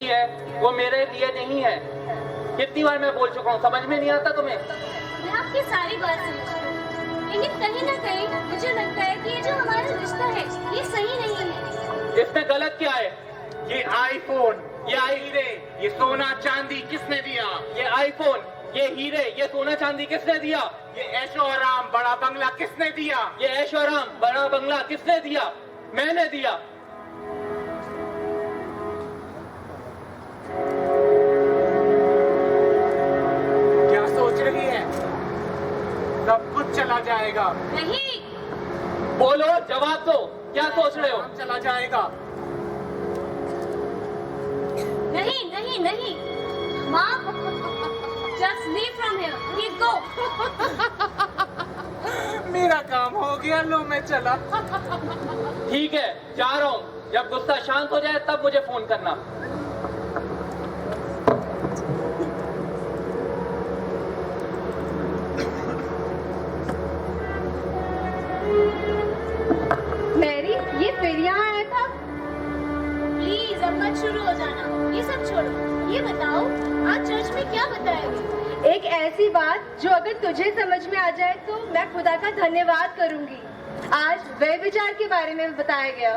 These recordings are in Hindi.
है वो मेरे लिए नहीं है। कितनी बार मैं बोल चुका हूँ, समझ में नहीं आता तुम्हें? मैं आपकी सारी बात समझती हूँ, लेकिन कहीं ना कहीं मुझे लगता है कि ये जो हमारा रिश्ता है ये सही नहीं है। इसमें गलत क्या है? ये आईफोन, ये हीरे, ये सोना चांदी किसने दिया? ये आईफोन, ये हीरे, ये सोना चांदी किसने दिया? ये ऐशो आराम बड़ा बंगला किसने दिया? ये ऐशो आराम बड़ा बंगला किसने दिया? मैंने दिया। क्या सोच रही है? सब कुछ चला जाएगा। नहीं, बोलो, जवाब दो, क्या सोच रहे हो? काम चला जाएगा। नहीं, नहीं, नहीं, माँ, just leave from here, please go. मेरा काम हो गया, लो मैं चला। ठीक है, जा रहा हूँ। जब गुस्सा शांत हो जाए तब मुझे फोन करना। मैरी, ये फिर यहाँ आया था? प्लीज अब मत शुरू हो जाना, ये सब छोड़ो। ये बताओ आज चर्च में क्या बताया? एक ऐसी बात जो अगर तुझे समझ में आ जाए तो मैं खुदा का धन्यवाद करूंगी। आज व्यभिचार के बारे में बताया गया।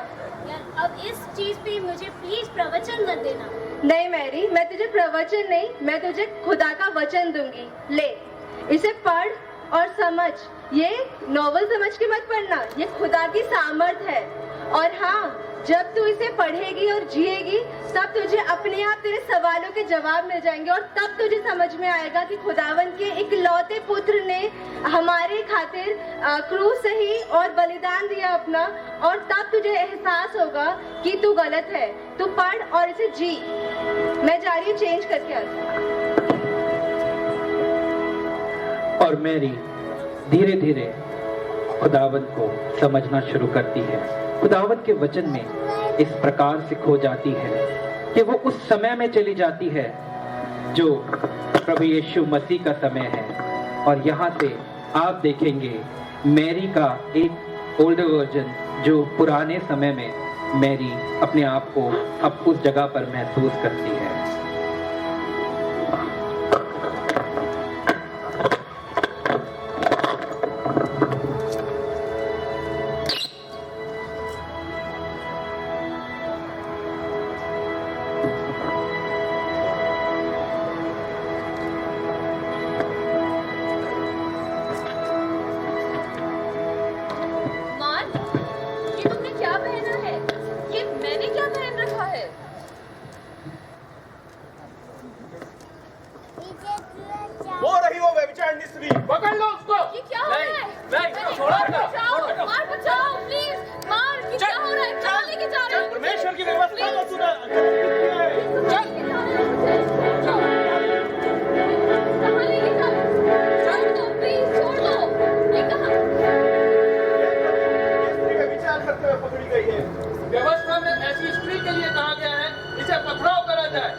यार अब इस चीज पे मुझे प्लीज प्रवचन मत देना। नहीं मैरी, मैं तुझे प्रवचन नहीं, मैं तुझे खुदा का वचन दूंगी। ले, इसे पढ़ और समझ। ये नॉवल समझ के मत पढ़ना, ये खुदा की सामर्थ है। और हाँ, जब तू इसे पढ़ेगी और जिएगी तब तुझे अपने आप तेरे सवालों के जवाब मिल जाएंगे और तब तुझे समझ में आएगा कि खुदावन के इकलौते पुत्र ने हमारे खातिर क्रूस सही और बलिदान दिया अपना। और तब तुझे एहसास होगा कि तू गलत है। तू पढ़ और इसे जी। मैं जा रही हूँ चेंज करके आती। और मैरी धीरे धीरे खुदावंत को समझना शुरू करती है। खुदावंत के वचन में इस प्रकार से खो जाती है कि वो उस समय में चली जाती है जो प्रभु यीशु मसीह का समय है। और यहाँ से आप देखेंगे मैरी का एक ओल्डर वर्जन, जो पुराने समय में मैरी अपने आप को अब उस जगह पर महसूस करती है। ये तुमने क्या पहना है? ये मैंने क्या पहन रखा है? वो रही वो व्यभिचारिणी स्त्री, पकड़ लो उसको। ये क्या हो रहा है? नहीं, छोड़ो मार ना, बचाओ, मार बचाओ, प्लीज मार। ये क्या हो रहा है? कहाँ लेके जा रहे हो? परमेश्वर की व्यवस्था को तूने कहाँ लेके जा रहे हो? कहाँ लेके जा रहे हो? छोड़ दो, प्लीज छोड़ दो। ये कहाँ? व्यभिचार करते हुए पकड़ी गई है। व्यवस्था में ऐसी स्त्री के लिए कहा गया है, इसे पथराव करा जाए।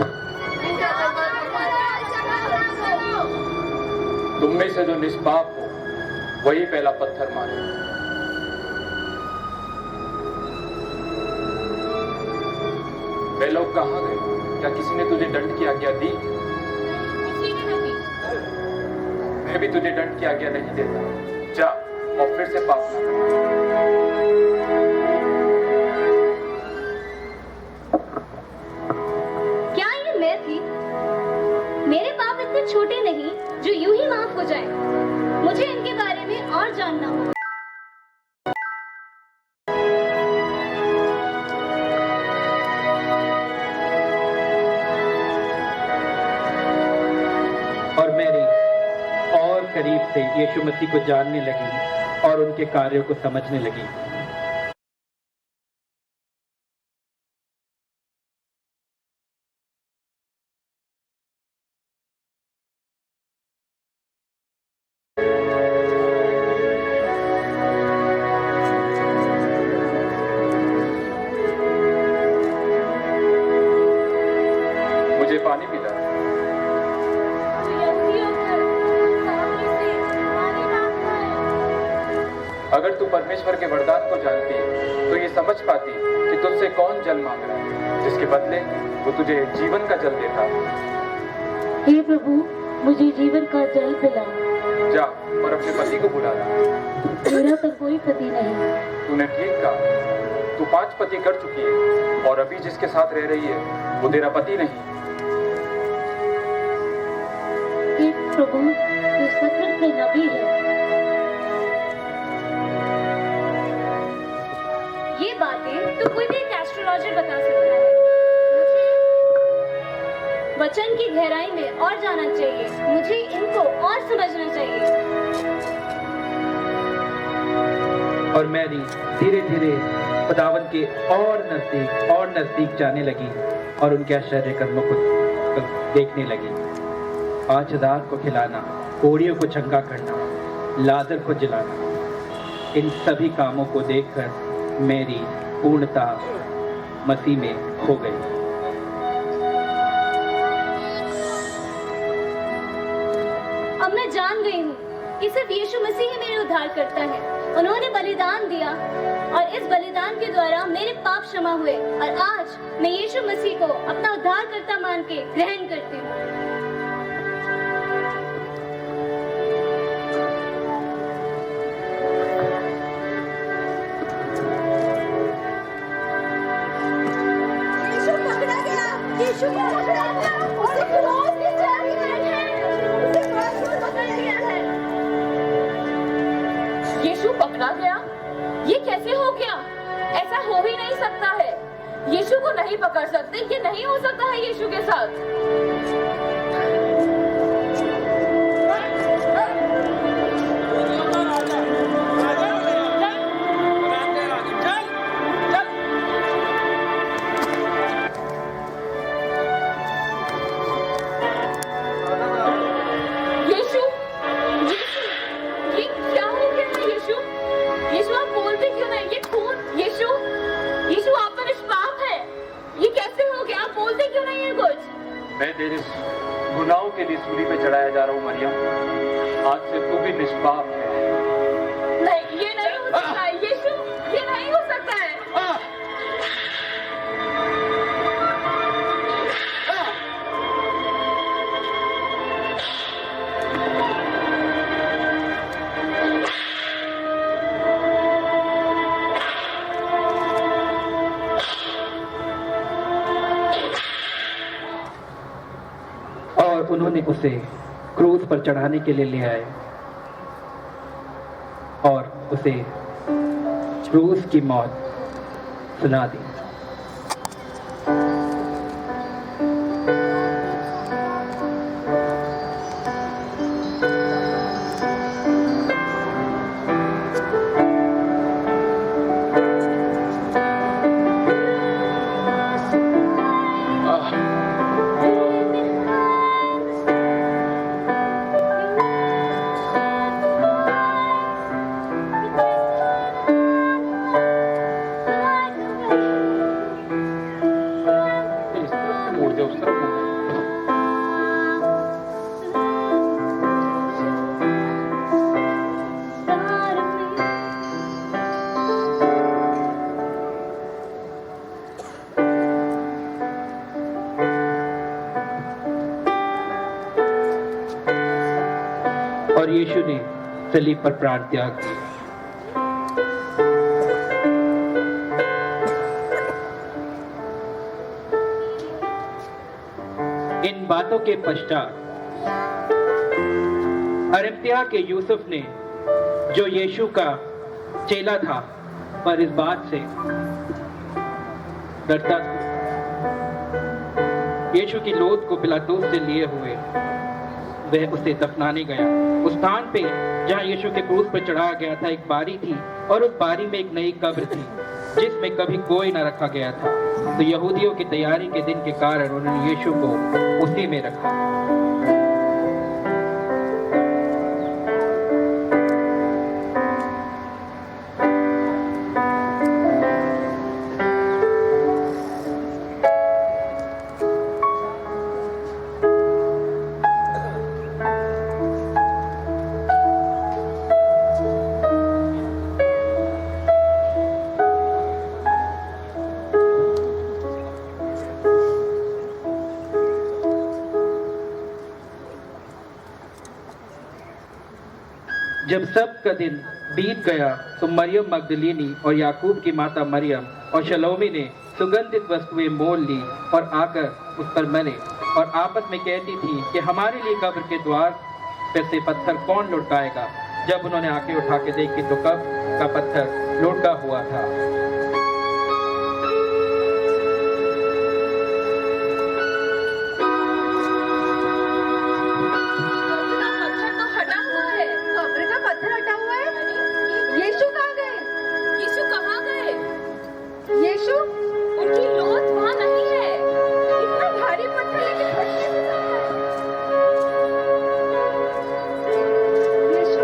तुम में से जो निष्पाप हो वही पहला पत्थर मारे। वे लोग कहाँ गए? क्या किसी ने तुझे दंड की आज्ञा दी? किसी ने नहीं। मैं भी तुझे दंड की आज्ञा नहीं देता। जा और फिर से पाप न कर। क्या ये मैं थी? मेरे पाप इतने छोटे नहीं जो यूं ही माफ हो जाए। मुझे इनके बारे में और जानना होगा। और मैरी और करीब से यीशु मसीह को जानने लगी और उनके कार्यों को समझने लगी। मुझे पानी पिला। अगर तू परमेश्वर के वरदान को जानती तो ये समझ पाती कि तुझसे कौन जल मांग रहा है, जिसके बदले वो तुझे जीवन का जल देता। हे प्रभु, मुझे जीवन का जल पिला। जा और अपने पति को बुला ला। मेरा तो कोई पति नहीं। तूने ठीक कहा, तू 5 पति कर चुकी है और अभी जिसके साथ रह रही है वो तेरा पति नहीं। हे प्रभु, तू सचमुच में नबी है। ये बातें तो कोई भी एक एस्ट्रोलॉजर बता सकता है। मुझे वचन की गहराई में और जाना चाहिए, मुझे इनको और समझना चाहिए। और मैरी धीरे धीरे खुदावन के और नजदीक जाने लगी और उनके आश्चर्य कर्मों को देखने लगी। 5000 को खिलाना, कोड़ियों को चंगा करना, लाजर को जिलाना, इन सभी कामों को देखकर मैरी पूर्णतः मसीह में खो गई। अब मैं जान गई हूँ कि सिर्फ यीशु मसीह ही मेरे उद्धार करता है। उन्होंने बलिदान दिया और इस बलिदान के द्वारा मेरे पाप क्षमा हुए और आज मैं यीशु मसीह को अपना उद्धारकर्ता मान के ग्रहण करती हूँ। यीशु पकड़ा गया, यीशु को पकड़ा गया, उसे क्रॉस पे चढ़ाया गया है, उसे क्रॉस पर पकड़ा गया है। यीशु पकड़ा गया? ये कैसे हो गया? ऐसा हो ही नहीं सकता है। यीशु को नहीं पकड़ सकते, ये नहीं हो सकता है यीशु के साथ। यीशु, यीशु, ये क्या हो गया है यीशु? यीशु, आप बोलते क्यों नहीं? ये खून, यीशु, यीशु, आप तो निष्पाप है। ये कैसे हो गया? आप बोलते क्यों नहीं है कुछ? मैं तेरे गुनाहों के लिए सूली पे चढ़ाया जा रहा हूँ मरियम। आज से तू भी निष्पाप है। नहीं, ये नहीं हो सकता है यीशु, ये नहीं हो सकता है। और उन्होंने उसे क्रूस पर चढ़ाने के लिए ले आए और उसे क्रूस की मौत सुना दी। मोड़ दे उस तरफ मोड़ दे। और यीशु ने सलीब पर प्राण त्याग दिया। इन बातों के पश्चात अरिमतिया के यूसुफ ने, जो यीशु का चेला था पर इस बात से डरता था, यीशु की लोथ को पिलातुस से लिए हुए वह उसे दफनाने गया। उस स्थान पे जहाँ यीशु के क्रूस पर चढ़ाया गया था एक बारी थी और उस बारी में एक नई कब्र थी जिसमें कभी कोई न रखा गया था। तो यहूदियों की तैयारी के दिन के कारण उन्होंने यीशु को उसी में रखा। जब सब का दिन बीत गया तो मरियम मगदलीनी और याकूब की माता मरियम और शलोमी ने सुगंधित वस्तुएं मोल ली और आकर उस पर मरे और आपस में कहती थी कि हमारे लिए कब्र के द्वार पर से पत्थर कौन लुटाएगा। जब उन्होंने आंखें उठा के देखी तो कब्र का पत्थर लुढ़का हुआ था। कब्र का पत्थर हटा हुआ है। यीशु कहाँ गए? यीशु कहाँ गए? यीशु उनकी लौट वहाँ नहीं है। इतना भारी पत्थर लेके हट कैसे जाता है? यीशु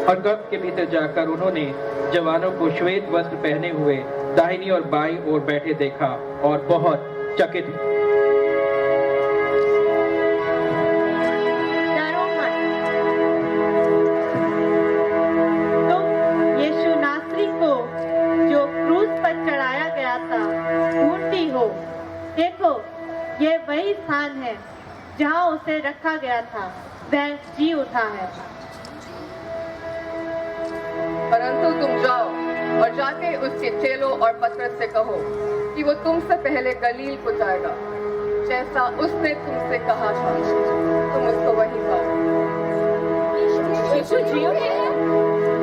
और कब्र के भीतर जाकर उन्होंने जवानों को श्वेत वस्त्र पहने हुए दाहिनी और बाईं ओर बैठे देखा और बहुत चकित डरो मत। तुम यीशु नासरी को जो क्रूस पर चढ़ाया गया था ढूंढती हो। देखो, ये वही स्थान है जहाँ उसे रखा गया था। वह जी उठा है। परंतु तुम जाओ और जाके उसके चेलों और पतरस से कहो कि वो तुमसे पहले गलील को जाएगा, जैसा उसने तुमसे कहा था। तुम उसको वहीं पाओ। यीशु जी उठे हैं।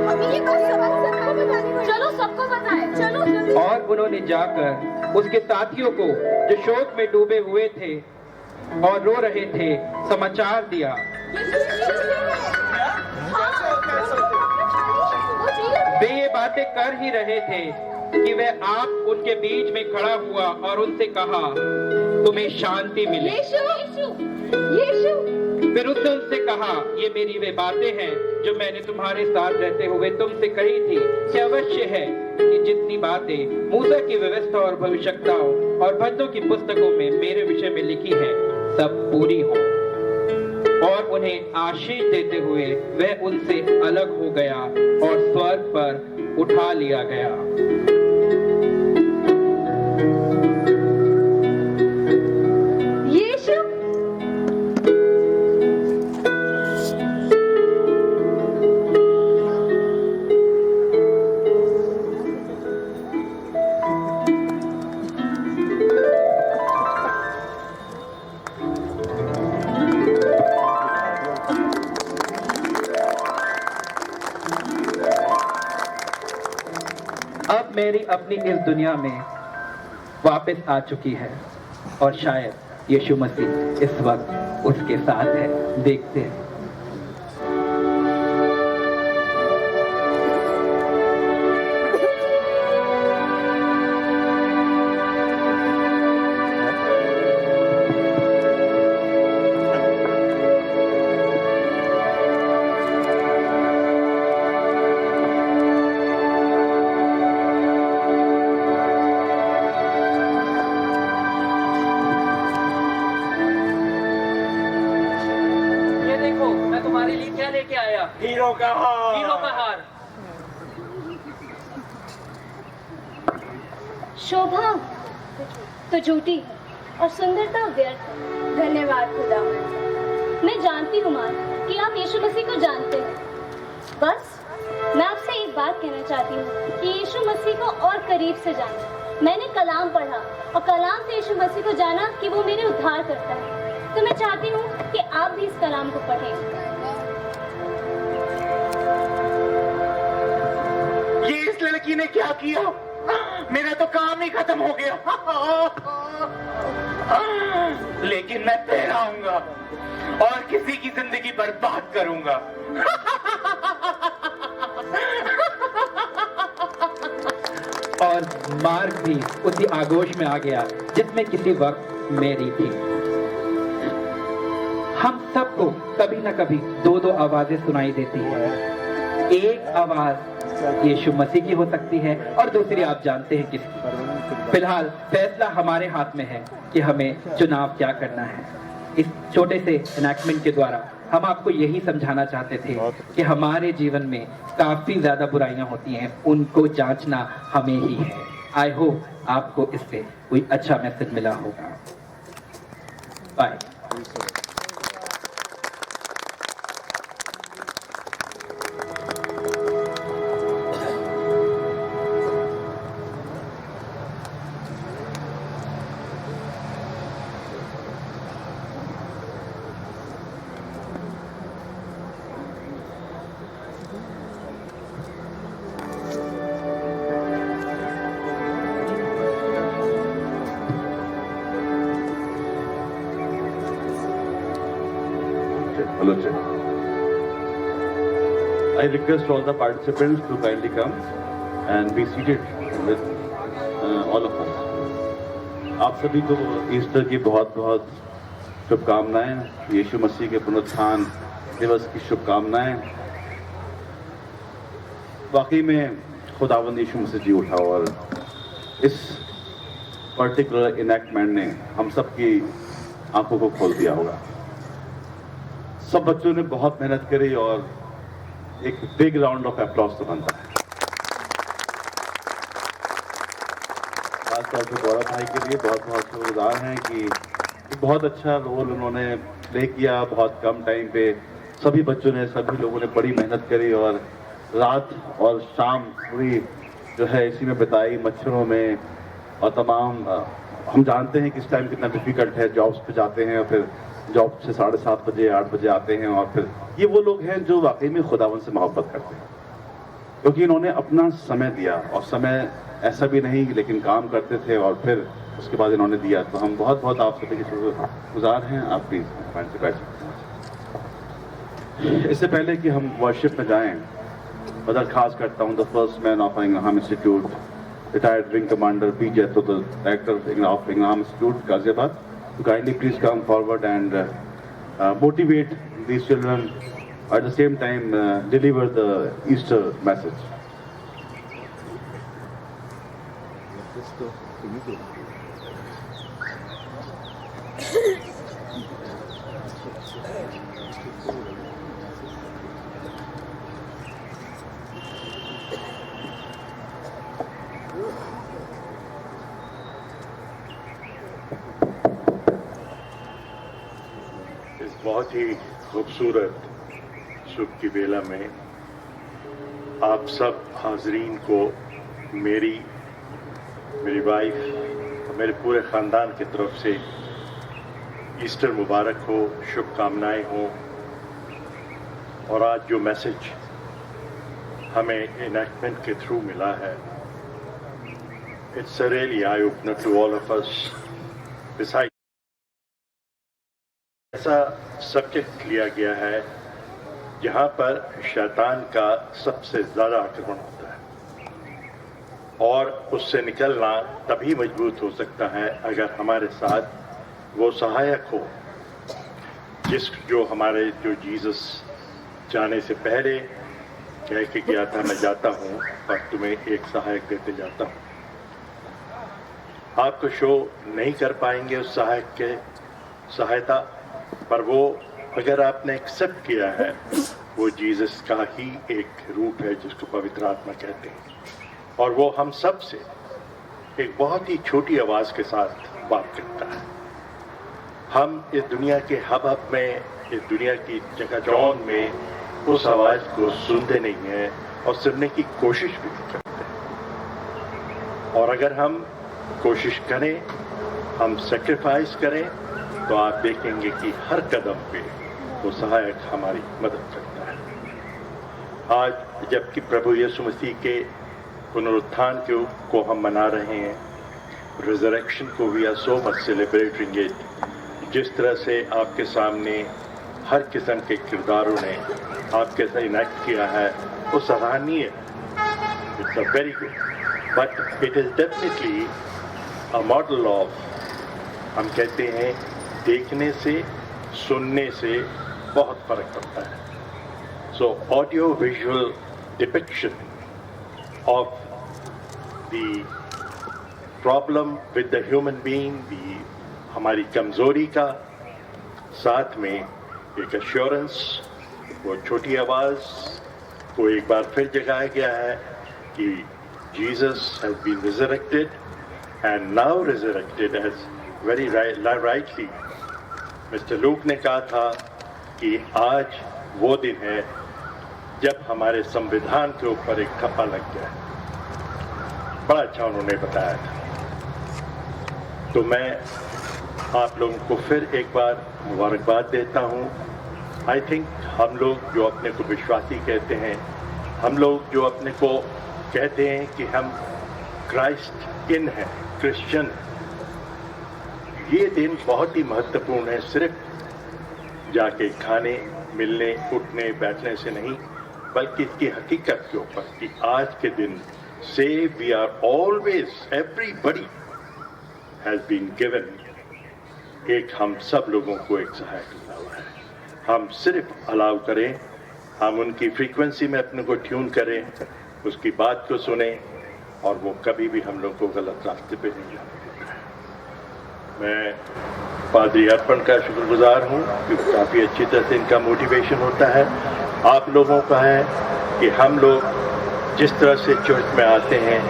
हमें ये बात सबको बतानी पड़ेगी। चलो सबको बताएं। चलो जल्दी। और उन्होंने जाकर उसके साथियों को जो शोक में डूबे हुए थे और रो रहे थे समाचार दिया। वे ये बातें कर ही रहे थे कि वह आप उनके बीच में खड़ा हुआ और उनसे कहा, तुम्हें शांति मिले। यीशु फिर उसने उनसे कहा, ये मेरी वे बातें हैं जो मैंने तुम्हारे साथ रहते हुए तुमसे कही थी कि अवश्य है कि जितनी बातें मूसा की व्यवस्था और भविष्यवक्ताओं और भक्तों की पुस्तकों में मेरे विषय में लिखी है सब पूरी हो। और उन्हें आशीष देते हुए वह उनसे अलग हो गया और स्वर्ग पर उठा लिया गया। यीशु अब मेरी अपनी इस दुनिया में वापस आ चुकी है और शायद यीशु मसीह इस वक्त उसके साथ है। देखते हैं। हीरो का हार। हीरो का हार। शोभा तो झूठी और सुंदरता व्यर्थ। धन्यवाद खुदा। मैं जानती हूँ माँ कि आप यीशु मसीह को जानते हैं। बस मैं आपसे एक बात कहना चाहती हूँ कि यीशु मसीह को और करीब से जाना। मैंने कलाम पढ़ा और कलाम से यीशु मसीह को जाना कि वो मेरे उद्धार करता है। तो मैं चाहती हूँ कि आप भी इस कलाम को पढ़ें। ये इस लड़की ने क्या किया? मेरा तो काम ही खत्म हो गया। लेकिन मैं ठहराऊंगा और किसी की जिंदगी बर्बाद करूंगा। और मार्ग भी उसी आगोश में आ गया जिसमें किसी वक्त मेरी थी। हम सबको कभी न कभी दो दो आवाजें सुनाई देती है। एक आवाज यीशु मसीह की हो सकती है और दूसरी आप जानते हैं किसकी। फिलहाल फैसला हमारे हाथ में है कि हमें चुनाव क्या करना है। इस छोटे से एनैक्टमेंट के द्वारा हम आपको यही समझाना चाहते थे कि हमारे जीवन में काफी ज्यादा बुराइयां होती हैं, उनको जांचना हमें ही है। आई होप आपको इससे कोई अच्छा मैसेज मिला होगा। Bye. Hello, sir. I request all the participants to kindly come and be seated with all of us. आप सभी को ईस्टर की बहुत बहुत शुभकामनाएं, यीशु मसीह के पुनरुत्थान दिवस की शुभकामनाएं। वाकई में खुदावंद यीशु मसीह जी उठा और इस पर्टिकुलर इनैक्टमेंट ने हम सब की आंखों को खोल दिया होगा। सब बच्चों ने बहुत मेहनत करी और एक बिग राउंड ऑफ अप्लॉज तो बनता है। खासतौर से गौरव भाई के लिए बहुत बहुत शुक्रगुजार हैं कि एक बहुत अच्छा रोल उन्होंने प्ले किया बहुत कम टाइम पे। सभी बच्चों ने, सभी लोगों ने बड़ी मेहनत करी और रात और शाम पूरी जो है इसी में बिताई, मच्छरों में। और तमाम हम जानते हैं कि इस टाइम कितना डिफिकल्ट है, जॉब्स पे जाते हैं और फिर जॉब से 7:30 बजे 8 बजे आते हैं और फिर ये वो लोग हैं जो वाकई में खुदावन से मोहब्बत करते हैं, क्योंकि इन्होंने अपना समय दिया और समय ऐसा भी नहीं लेकिन काम करते थे और फिर उसके बाद इन्होंने दिया। तो हम बहुत बहुत आप सभी के शुक्रगुजार हैं। आप प्लीज से बैठ सकते हैं। इससे पहले कि हम वर्शिप में जाएं, मैं दरखास्त करता हूं the first man of इंग्राम institute, retired wing commander P Jaito, the director of इंग्राम institute Ghaziabad, to kindly please come forward and motivate these children, at the same time deliver the Easter message. बहुत ही खूबसूरत शुभ की बेला में आप सब हाजरीन को मेरी वाइफ और मेरे पूरे ख़ानदान की तरफ से ईस्टर मुबारक हो, शुभकामनाएं हो। और आज जो मैसेज हमें इनैक्टमेंट के थ्रू मिला है, it's a really eye opener to all of us. Beside ऐसा सब्जेक्ट लिया गया है जहां पर शैतान का सबसे ज़्यादा आक्रमण होता है और उससे निकलना तभी मजबूत हो सकता है अगर हमारे साथ वो सहायक हो जो जीसस जाने से पहले कह के गया था, मैं जाता हूं और तुम्हें एक सहायक देते जाता हूं। आपको शो नहीं कर पाएंगे उस सहायक के सहायता, पर वो अगर आपने एक्सेप्ट किया है, वो जीसस का ही एक रूप है जिसको पवित्र आत्मा कहते हैं। और वो हम सब से एक बहुत ही छोटी आवाज़ के साथ बात करता है। हम इस दुनिया के हब में, इस दुनिया की चकाचौंध में उस आवाज़ को सुनते नहीं हैं और सुनने की कोशिश भी नहीं करते। और अगर हम कोशिश करें, हम सेक्रीफाइस करें, तो आप देखेंगे कि हर कदम पे वो सहायक हमारी मदद करता है। आज जबकि प्रभु यीशु मसीह के पुनरुत्थान को हम मना रहे हैं, रिजरेक्शन को we are so much celebrating it. जिस तरह से आपके सामने हर किस्म के किरदारों ने आपके साथ इनैक्ट किया है, वो सराहनीय है। It's a very good, but it is definitely a model of, हम कहते हैं देखने से सुनने से बहुत फर्क पड़ता है। So audio visual depiction of the problem with the human being, हमारी कमजोरी का, साथ में एक एश्योरेंस, वो छोटी आवाज़ को एक बार फिर जगाया गया है कि Jesus has been resurrected and now resurrected, as very rightly Mister Luke ने कहा था कि आज वो दिन है जब हमारे संविधान के ऊपर एक ठप्पा लग गया। बड़ा अच्छा उन्होंने बताया था। तो मैं आप लोगों को फिर एक बार मुबारकबाद देता हूँ। आई थिंक हम लोग जो अपने को विश्वासी कहते हैं, हम लोग जो अपने को कहते हैं कि हम क्राइस्ट इन है, क्रिश्चियन, ये दिन बहुत ही महत्वपूर्ण है। सिर्फ जाके खाने, मिलने, उठने, बैठने से नहीं, बल्कि इसकी हकीकत के ऊपर कि आज के दिन से we are always, everybody has been given, एक हम सब लोगों को एक सहायक मिला हुआ है। हम सिर्फ अलाउ करें, हम उनकी फ्रीक्वेंसी में अपने को ट्यून करें, उसकी बात को सुने, और वो कभी भी हम लोग को गलत रास्ते पे नहीं जाने देता है। मैं पादरी अर्पण का शुक्रगुजार हूँ क्योंकि काफ़ी अच्छी तरह से इनका मोटिवेशन होता है। आप लोगों का है कि हम लोग जिस तरह से चर्च में आते हैं,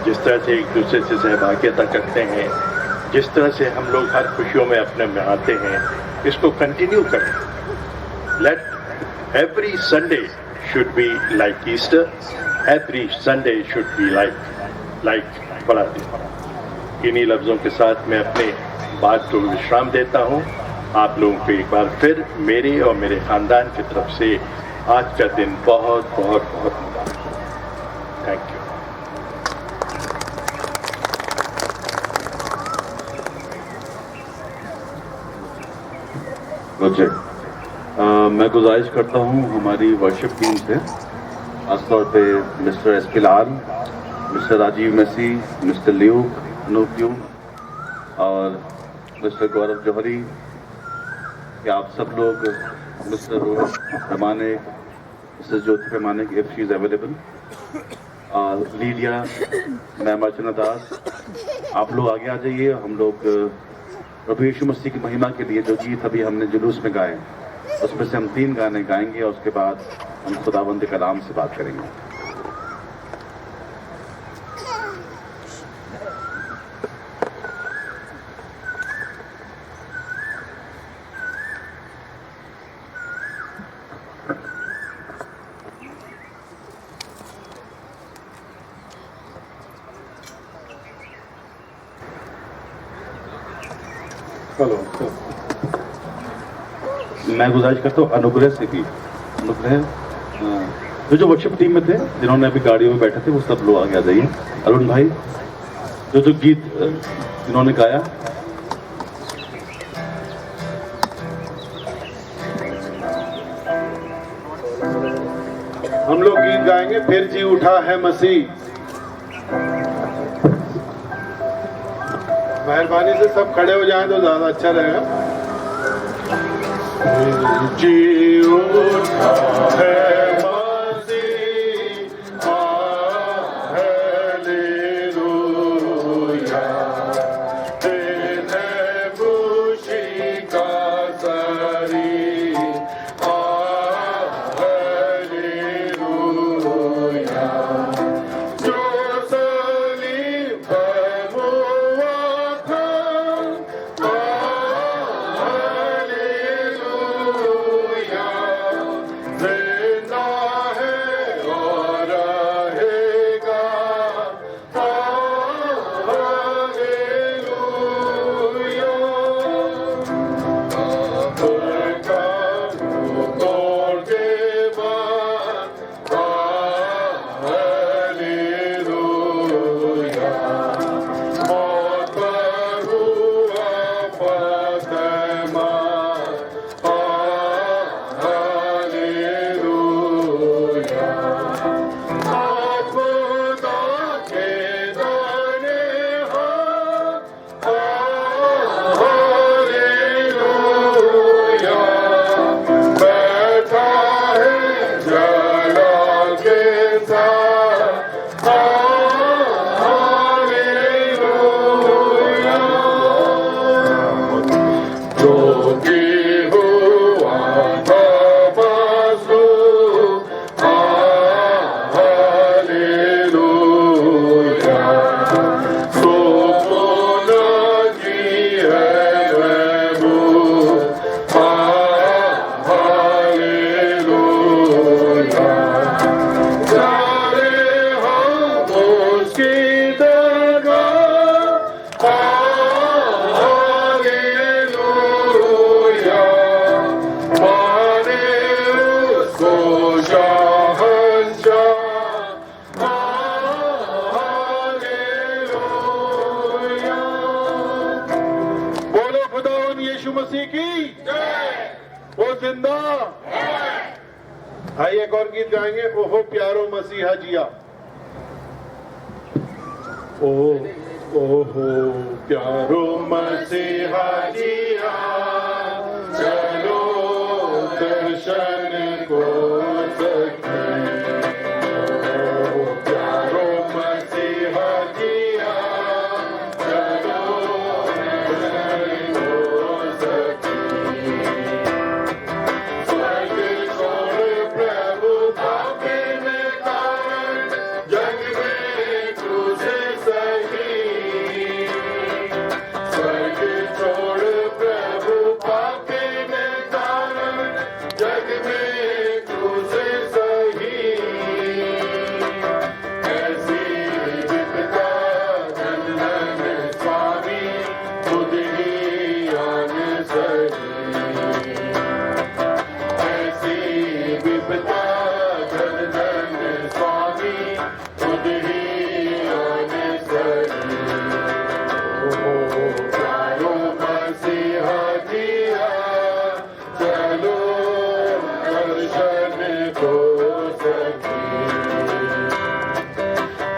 जिस तरह से एक दूसरे से सहभागिता करते हैं, जिस तरह से हम लोग हर खुशियों में अपने में आते हैं, इसको कंटिन्यू करें। Let every Sunday should be like Easter, every Sunday should be like बड़ा दिन। इन्हीं लफ्ज़ों के साथ मैं अपने बात को विश्राम देता हूँ। आप लोगों को एक बार फिर मेरे और मेरे ख़ानदान की तरफ से आज का दिन बहुत बहुत बहुत मुबारक हो। Thank you. मैं गुजारिश करता हूँ हमारी वर्शिप टीम से, खासतौर पे मिस्टर एस के लाल, मिस्टर राजीव मसी, मिस्टर ल्यूक, अनूप ल्यूक और मिस्टर गौरव जौहरी, कि आप सब लोग, मिस्टर रोहित पैमाने, मिस्टर ज्योति पैमाने, if she is available, Lydia, ma'am Archana Das, आप लोग आगे आ जाइए। हम लोग प्रभु यीशु मसीह की महिमा के लिए जो गीत अभी हमने जुलूस में गाए, उसमें से हम 3 गाने गाएंगे और उसके बाद हम खुदावंद के कलाम से बात करेंगे। मैं गुजारिश करता हूँ अनुग्रह से भी, अनुग्रह जो वर्शिप टीम में थे, जिन्होंने अभी गाड़ियों में बैठे थे, वो सब लोग आगे आ जाइए। अरुण भाई, जो गीत जिन्होंने गाया, हम लोग गीत गाएंगे, फिर जी उठा है मसीह। मेहरबानी से सब खड़े हो जाएं तो ज्यादा अच्छा रहेगा। जी उठा है मसीह, हालेलुया, तेने खुशी का सरी, हालेलुया, जो सलीब पर हुआ था, हालेलुया, वो जिंदा आइए एक और गीत गाएंगे। ओहो प्यारो मसीहा जिया। ओहो प्यारो मसीहा जिया, चलो दर्शन को सके। ओहो प्यारो मसीहा जिया, चलो दर्शन को सके। स्वर्ग छोड़ प्रभु पापी में कारण, जग में क्रूस सही। स्वर्ग छोड़ प्रभु पापी में कारण, जग में क्रूस सही। ऐसी विपदा धन स्वामी, खुद ही आन सही। ऐसी विपदा धन स्वामी, खुद ही आन सही। ओहो प्यारो मसीहा जिया, चलो दर्शन को सके।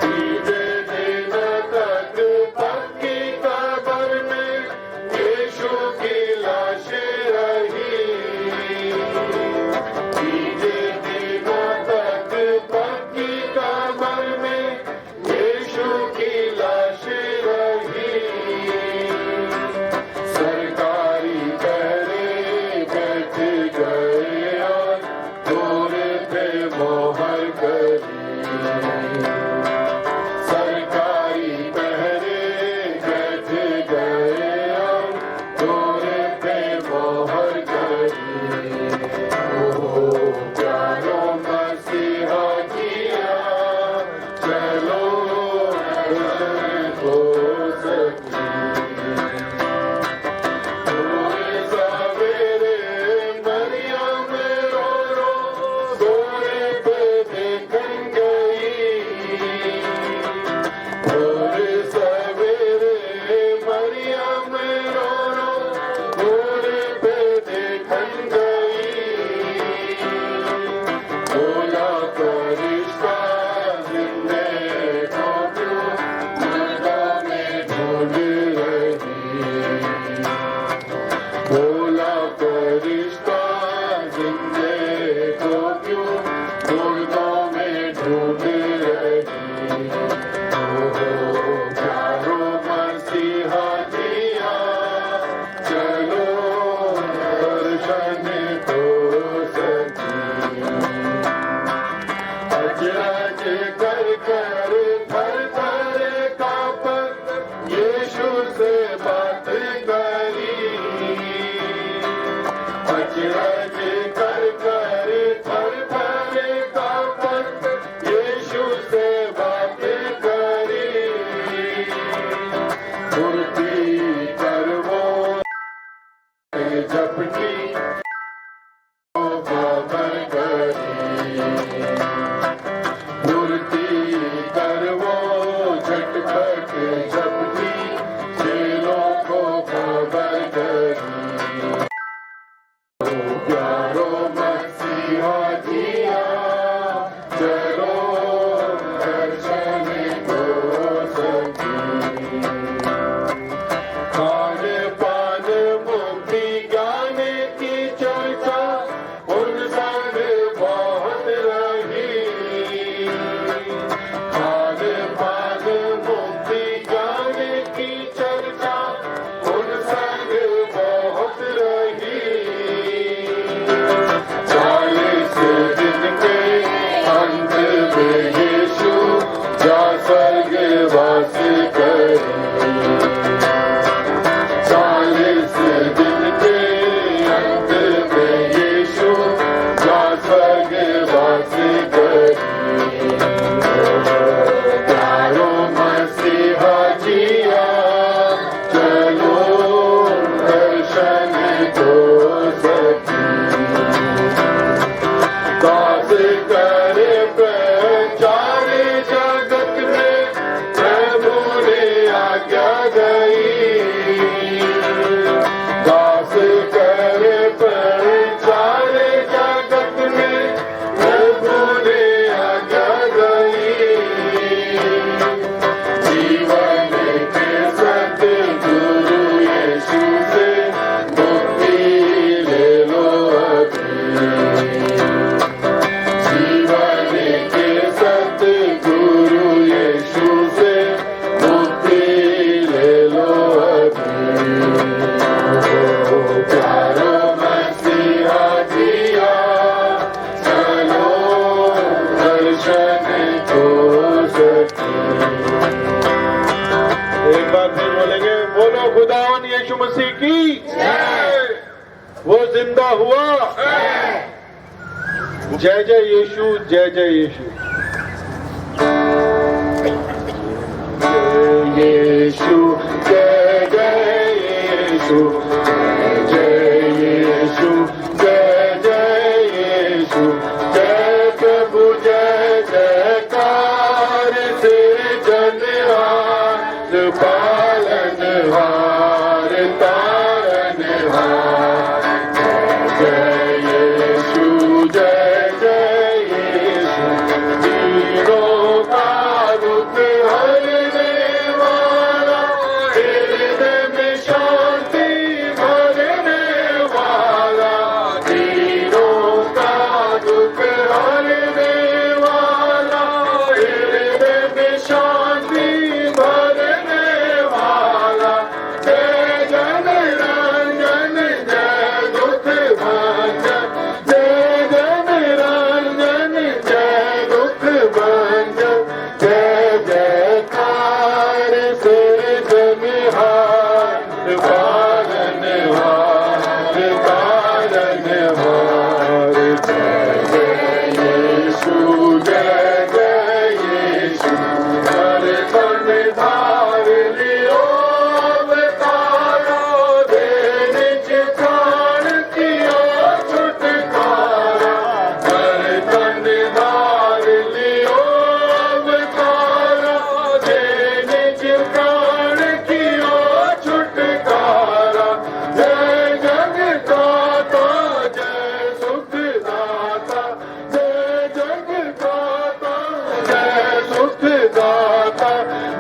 तीजे दिन तक पक्की कब्र में यीशु की लाश रही। तीजे दिन तक पक्की कब्र में यीशु की लाश रही। सरकारी पहरे बैठ गए और दूर पे मोहर करी। सरकारी पहरे बैठ गए और दूर पे मोहर करी। ओहो प्यारो मसीहा जिया, चलो दर्शन को सके। पूरे सवेरे मरियम रो रो सोने पे देखन गई। पूरे सवेरे मरियम रो रो सोने पे देखन गई। बोला फरिश्ता जिंदे को क्यों मुर्दों में ढूंढ रही। बोला फरिश्ता जिंदे को क्यों मुर्दों में ढूंढ रही। ओहो प्यारो मसीहा जिया, चलो दर्शन को सके। अजरज कर कर थर थर कांपत यीशु से बात करी। अजरज कर कर थर थर कांपत यीशु से बात करी। फुर्ती कर वो झपटी खबर करी। फुर्ती कर वो झटपट झपटी चेलों को खबर करी। ओ प्यारो मसीहा जिया, चलो दर्शन को सके। खान पान मुक्ति ज्ञान की चर्चा उन संग बहुत रही। खान पान मुक्ति ज्ञान की चर्चा उन संग बहुत रही। 40 दिन के अंत में यीशु जा स्वर्गवास करी। 40 दिन के अंत में यीशु जा स्वर्गवास करी। प्यारो मसीहा जिया, चलो दर्शन को सके। दास करे प्रचार जगत में, प्रभु ने आज्ञा गई। दास करे वो जिंदा हुआ। जय जय यीशु, जय जय यीशु। जय यीशु, जय जय यीशु, जय यीशु, जय जय यीशु, जय प्रभु, जय जयकार सृजनहार, पालनहार, तारनहार। जय यीशु, जय जय यीशु, दीनों का दुख हरने वाला, हृदय में शांति भरने वाला, दीनों का दुख हरने वाला, हृदय में शांति भरने वाला। जय जन रंजन, जय दुख भंजन, जय जन रंजन, जय दुख भंजन, जय जयकार सृजनहार, पालनहार, तारनहार। जय जय यीशु, जय जय यीशु, हर तन धार लियो अवतारो, दे निज प्राण कियो छुटकारा। हर तन धार लियो अवतारो, दे निज प्राण कियो छुटकारा। जय जगदाता, जय सुखदाता, जय जगदाता, जय सुखदाता,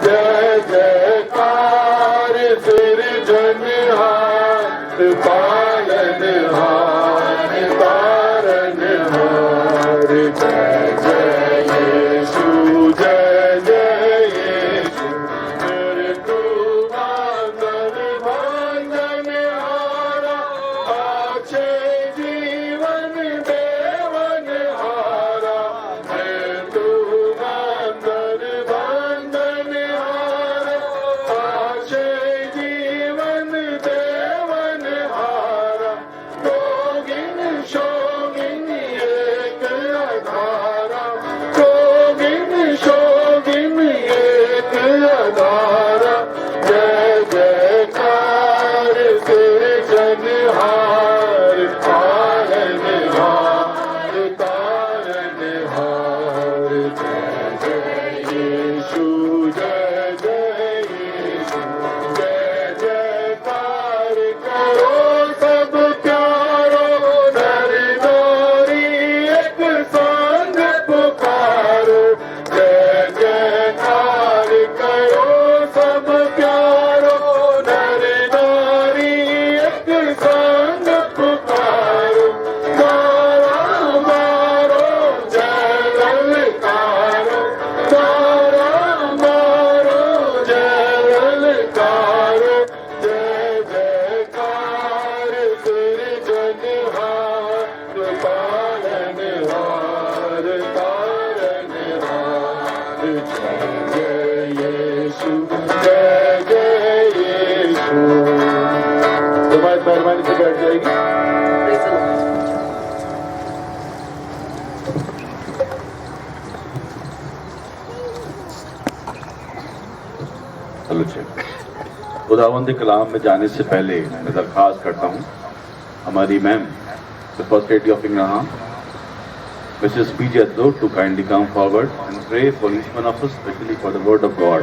जय जयकार सृजनहार, पालनहार, तारनहार। जय जय यीशु, जय जय यीशु, मृत्यु बंधन भांजनहारा, अक्षय जीवन देवनहारा। मृत्यु बंधन भांजनहारा, अक्षय जीवन देवनहारा। योगिन शोगिन एक आधारा, योगिन शोगिन एक आधारा। जय जयकार सृजनहार, पालनहार, तारनहार। जय जय यीशु, जय जय यीशु, जय जयकार करो सब प्यारो, नर नारी एक संग पुकारो। जय जयकार करो सब प्यारो, नर नारी एक संग पुकारो। तारा मारो, जय ललकारो, तारा मारो, जय ललकारो। जय जयकार सृजनहार, पालनहार, तारनहार। जय जय यीशु, जय जय यीशु। तुम्हारी मेहरबानी से बैठ जाएगी। हेलो जी, खुदावंद कलाम में जाने से पहले मैं दरख्वास्त करता हूँ हमारी ma'am the first lady of England Mrs P जैदो to kindly come forward and pray for each one of us, specially for the word of God.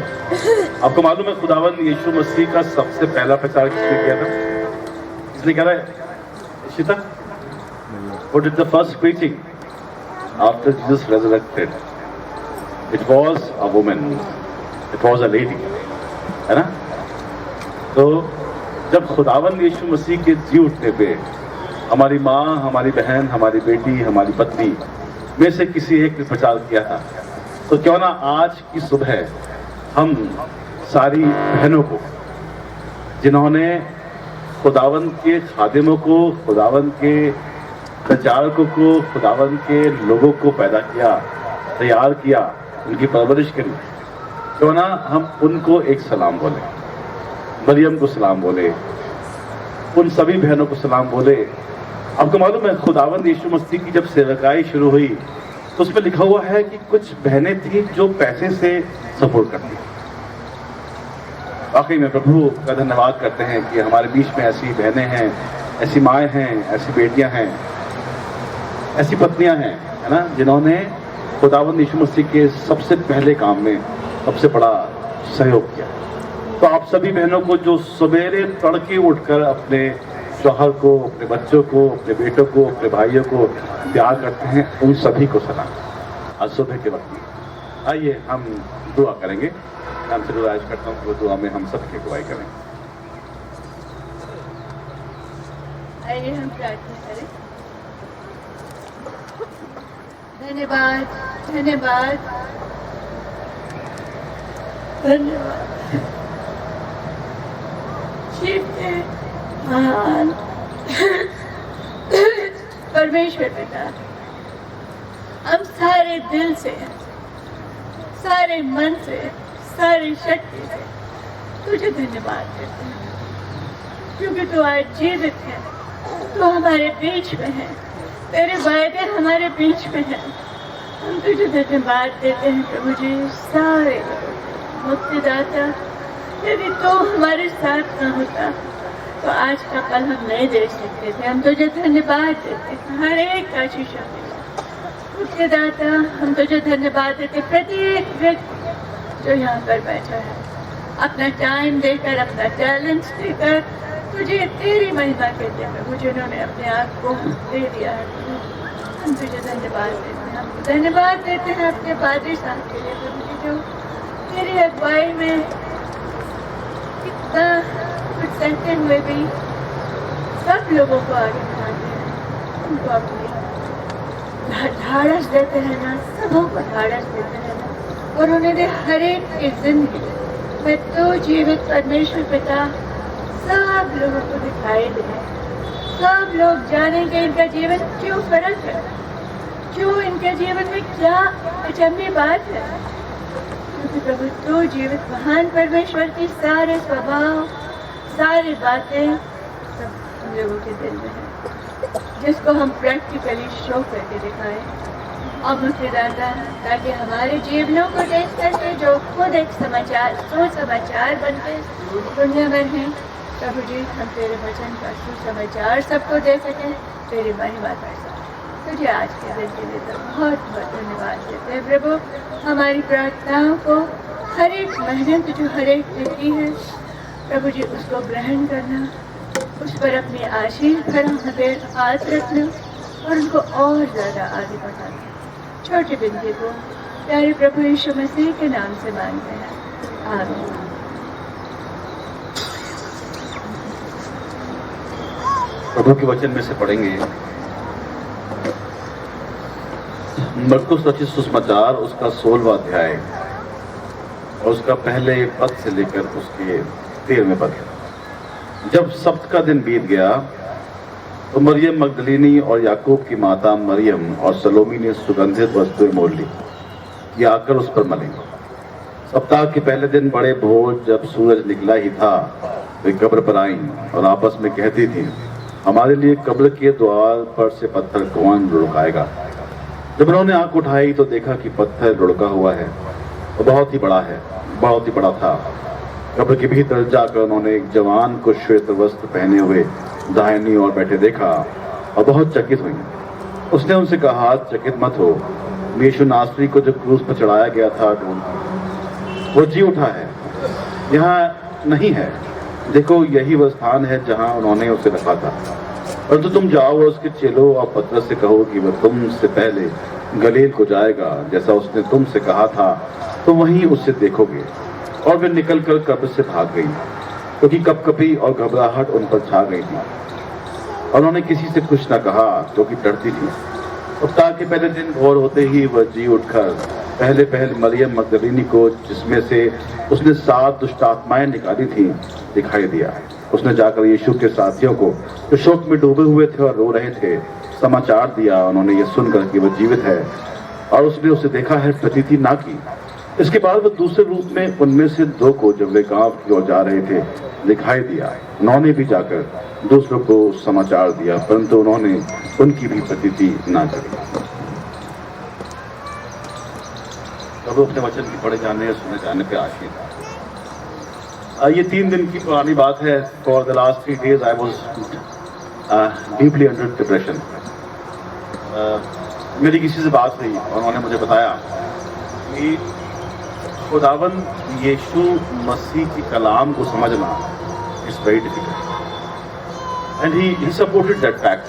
आपको मालूम है खुदावंद यीशु मसीह का सबसे पहला प्रचार किसने किया था? किसने कहा है? Ishita? What did the first preaching after Jesus resurrected? It was a woman. It was a lady. है ना? तो जब खुदावंद यीशु मसीह के जी उठने पे हमारी माँ, हमारी बहन, हमारी बेटी, हमारी पत्नी में से किसी एक ने प्रचार किया था, तो क्यों ना आज की सुबह हम सारी बहनों को, जिन्होंने खुदावंद के खादिमों को, खुदावंद के प्रचारकों को, खुदावंद के लोगों को पैदा किया, तैयार किया, उनकी परवरिश करी, क्यों ना हम उनको एक सलाम बोले, मरियम को सलाम बोले, उन सभी बहनों को सलाम बोले आपको मालूम है खुदावंद यीशु मसीह की जब सेवकाई शुरू हुई तो उसमें लिखा हुआ है कि कुछ बहनें थी जो पैसे से सपोर्ट करती। वाकई में प्रभु का धन्यवाद करते हैं कि हमारे बीच में ऐसी बहनें हैं, ऐसी माएँ हैं, ऐसी बेटियां हैं, ऐसी पत्नियां हैं, है ना, जिन्होंने खुदावंद यीशु मसीह के सबसे पहले काम में सबसे बड़ा सहयोग किया। तो आप सभी बहनों को जो सवेरे तड़के उठकर अपने शौहर को, अपने बच्चों को, अपने बेटों को, अपने भाइयों को प्यार करते हैं, उन सभी को सलाम आज सुबह के वक्त। आइए हम दुआ करेंगे। मैं आपसे गुजारिश करता हूँ कि वो दुआ में हम सबकी अगुवाई करें। आइए हम प्रार्थना करें। धन्यवाद, धन्यवाद, धन्यवाद महान परमेश्वर पिता, हम सारे दिल से, सारे मन से, सारी शक्ति से तुझे धन्यवाद देते हैं, क्योंकि तू आज जीवित है, तू हमारे बीच में है, तेरे वायदे हमारे बीच में है। हम तुझे धन्यवाद देते हैं प्रभु जी। सारे मुक्तिदाता, यदि तो हमारे साथ न होता तो आज का पल हम नहीं देख सकते थे। हम तुझे धन्यवाद देते हैं हर एक का शीशा मिला। मुक्तिदाता, हम तुझे धन्यवाद देते प्रत्येक व्यक्ति जो यहाँ पर बैठा है, अपना टाइम देकर, अपना टैलेंट देकर तुझे तेरी महिमा करते प्रभु, जिन्होंने अपने आप को दे दिया है। हम तुझे धन्यवाद देते हैं। हम धन्यवाद देते हैं अपने पादरी साहब के लिए प्रभु जी, जो तेरी अगुवाई में कितना कुछ सहते हुए भी सब लोगों को आगे बढ़ाते हैं, उनको अपनी ढाढ़स देते हैं ना, सबों को ढाढ़स देते हैं ना, और उन्हें हर एक की जिंदगी में तो जीवित परमेश्वर पिता सब लोगों को दिखाई दे, सब लोग जानेंगे इनका जीवन क्यों फर्क है, क्यों इनके जीवन में क्या अचंभी बात है, क्योंकि प्रभु तो जीवित महान परमेश्वर की सारे स्वभाव, सारी बातें सब हम लोगों के दिल में है, जिसको हम प्रैक्टिकली शो करके दिखाएं। और मुक्तिदाता, ताकि हमारे जीवनों को देख करके जो खुद एक समाचार, सुसमाचार बनकर दुनिया में हैं, प्रभु जी हम तेरे वचन का सुसमाचार सबको दे सकें, तेरी महिमा कर सकें। तुझे आज के दिन के लिए तो बहुत बहुत धन्यवाद देते हैं प्रभु। हमारी प्रार्थनाओं को हर एक मेहनत जो हर एक देती है प्रभु जी, उसको ग्रहण करना, उस पर अपनी आशीष खड़ा आस रखना और उनको और ज़्यादा आगे बढ़ाना। छोटी बिंदी को प्यारे प्रभु यीशु मसीह के नाम से मांगते हैं, आमीन। प्रभु के वचन में से पढ़ेंगे मरकुस रचित सुसमाचार, उसका 16वां अध्याय और उसका पहले पद से लेकर उसके 13वें पद। जब सब्त का दिन बीत गया तो मरियम मगदलीनी और याकूब की माता मरियम और सलोमी ने सुगंधित वस्तुएं मोल ली, ये आकर उस पर मले। सप्ताह के पहले दिन बड़े भोर जब सूरज निकला ही था, वे कब्र पर आईं और आपस में कहती थी, हमारे लिए कब्र के द्वार पर से पत्थर कौन लुढ़काएगा। जब उन्होंने आंख उठाई तो देखा कि पत्थर लुढ़का हुआ है और बहुत ही बड़ा है, बहुत ही बड़ा था। कब्र के भीतर जाकर उन्होंने एक जवान को श्वेत वस्त्र पहने हुए दाहिनी ओर बैठे देखा और बहुत चकित हुई। उसने उनसे कहा, चकित मत हो, यीशु नासरी को जो क्रूस पर चढ़ाया गया था वो जी उठा है, यहाँ नहीं है। देखो, यही वह स्थान है जहाँ उन्होंने उसे रखा था। परंतु तुम जाओ और उसके चेलों और पतरस से कहो कि वह तुमसे पहले गलील को जाएगा, जैसा उसने तुमसे कहा था, तो वहीं उससे देखोगे। और वे निकलकर कब्र से भाग गई, क्योंकि कपकपी और घबराहट उन पर छा गई थी। और उन्होंने किसी से कुछ न कहा, क्योंकि डरती थी। सप्ताह के पहले दिन भोर होते ही वह जी उठकर पहले मरियम मगदलीनी को, जिसमें से उसने 7 दुष्ट आत्माएं निकाली थी, दिखाई दिया। उसने जाकर यीशु के साथियों को, जो शोक में डूबे हुए थे और रो रहे थे, समाचार दिया। उन्होंने ये सुनकर कि वह जीवित है और उसने उसे देखा है, प्रतीति ना की। इसके बाद वो दूसरे रूप में उनमें से 2 को जब वे गांव की ओर जा रहे थे दिखाई दिया। उन्होंने भी जाकर दूसरों को समाचार दिया, परंतु उन्होंने उनकी भी प्रतीति ना करी। तब अपने वचन की पढ़े जाने या सुने जाने पे आशीष। ये 3 दिन की पुरानी बात है। For the last 3 days I was deeply under depression. मेरी किसी से बात हुई और उन्होंने मुझे बताया कि खुदावन यीशु मसीह की कलाम को समझना is very difficult and he supported that fact.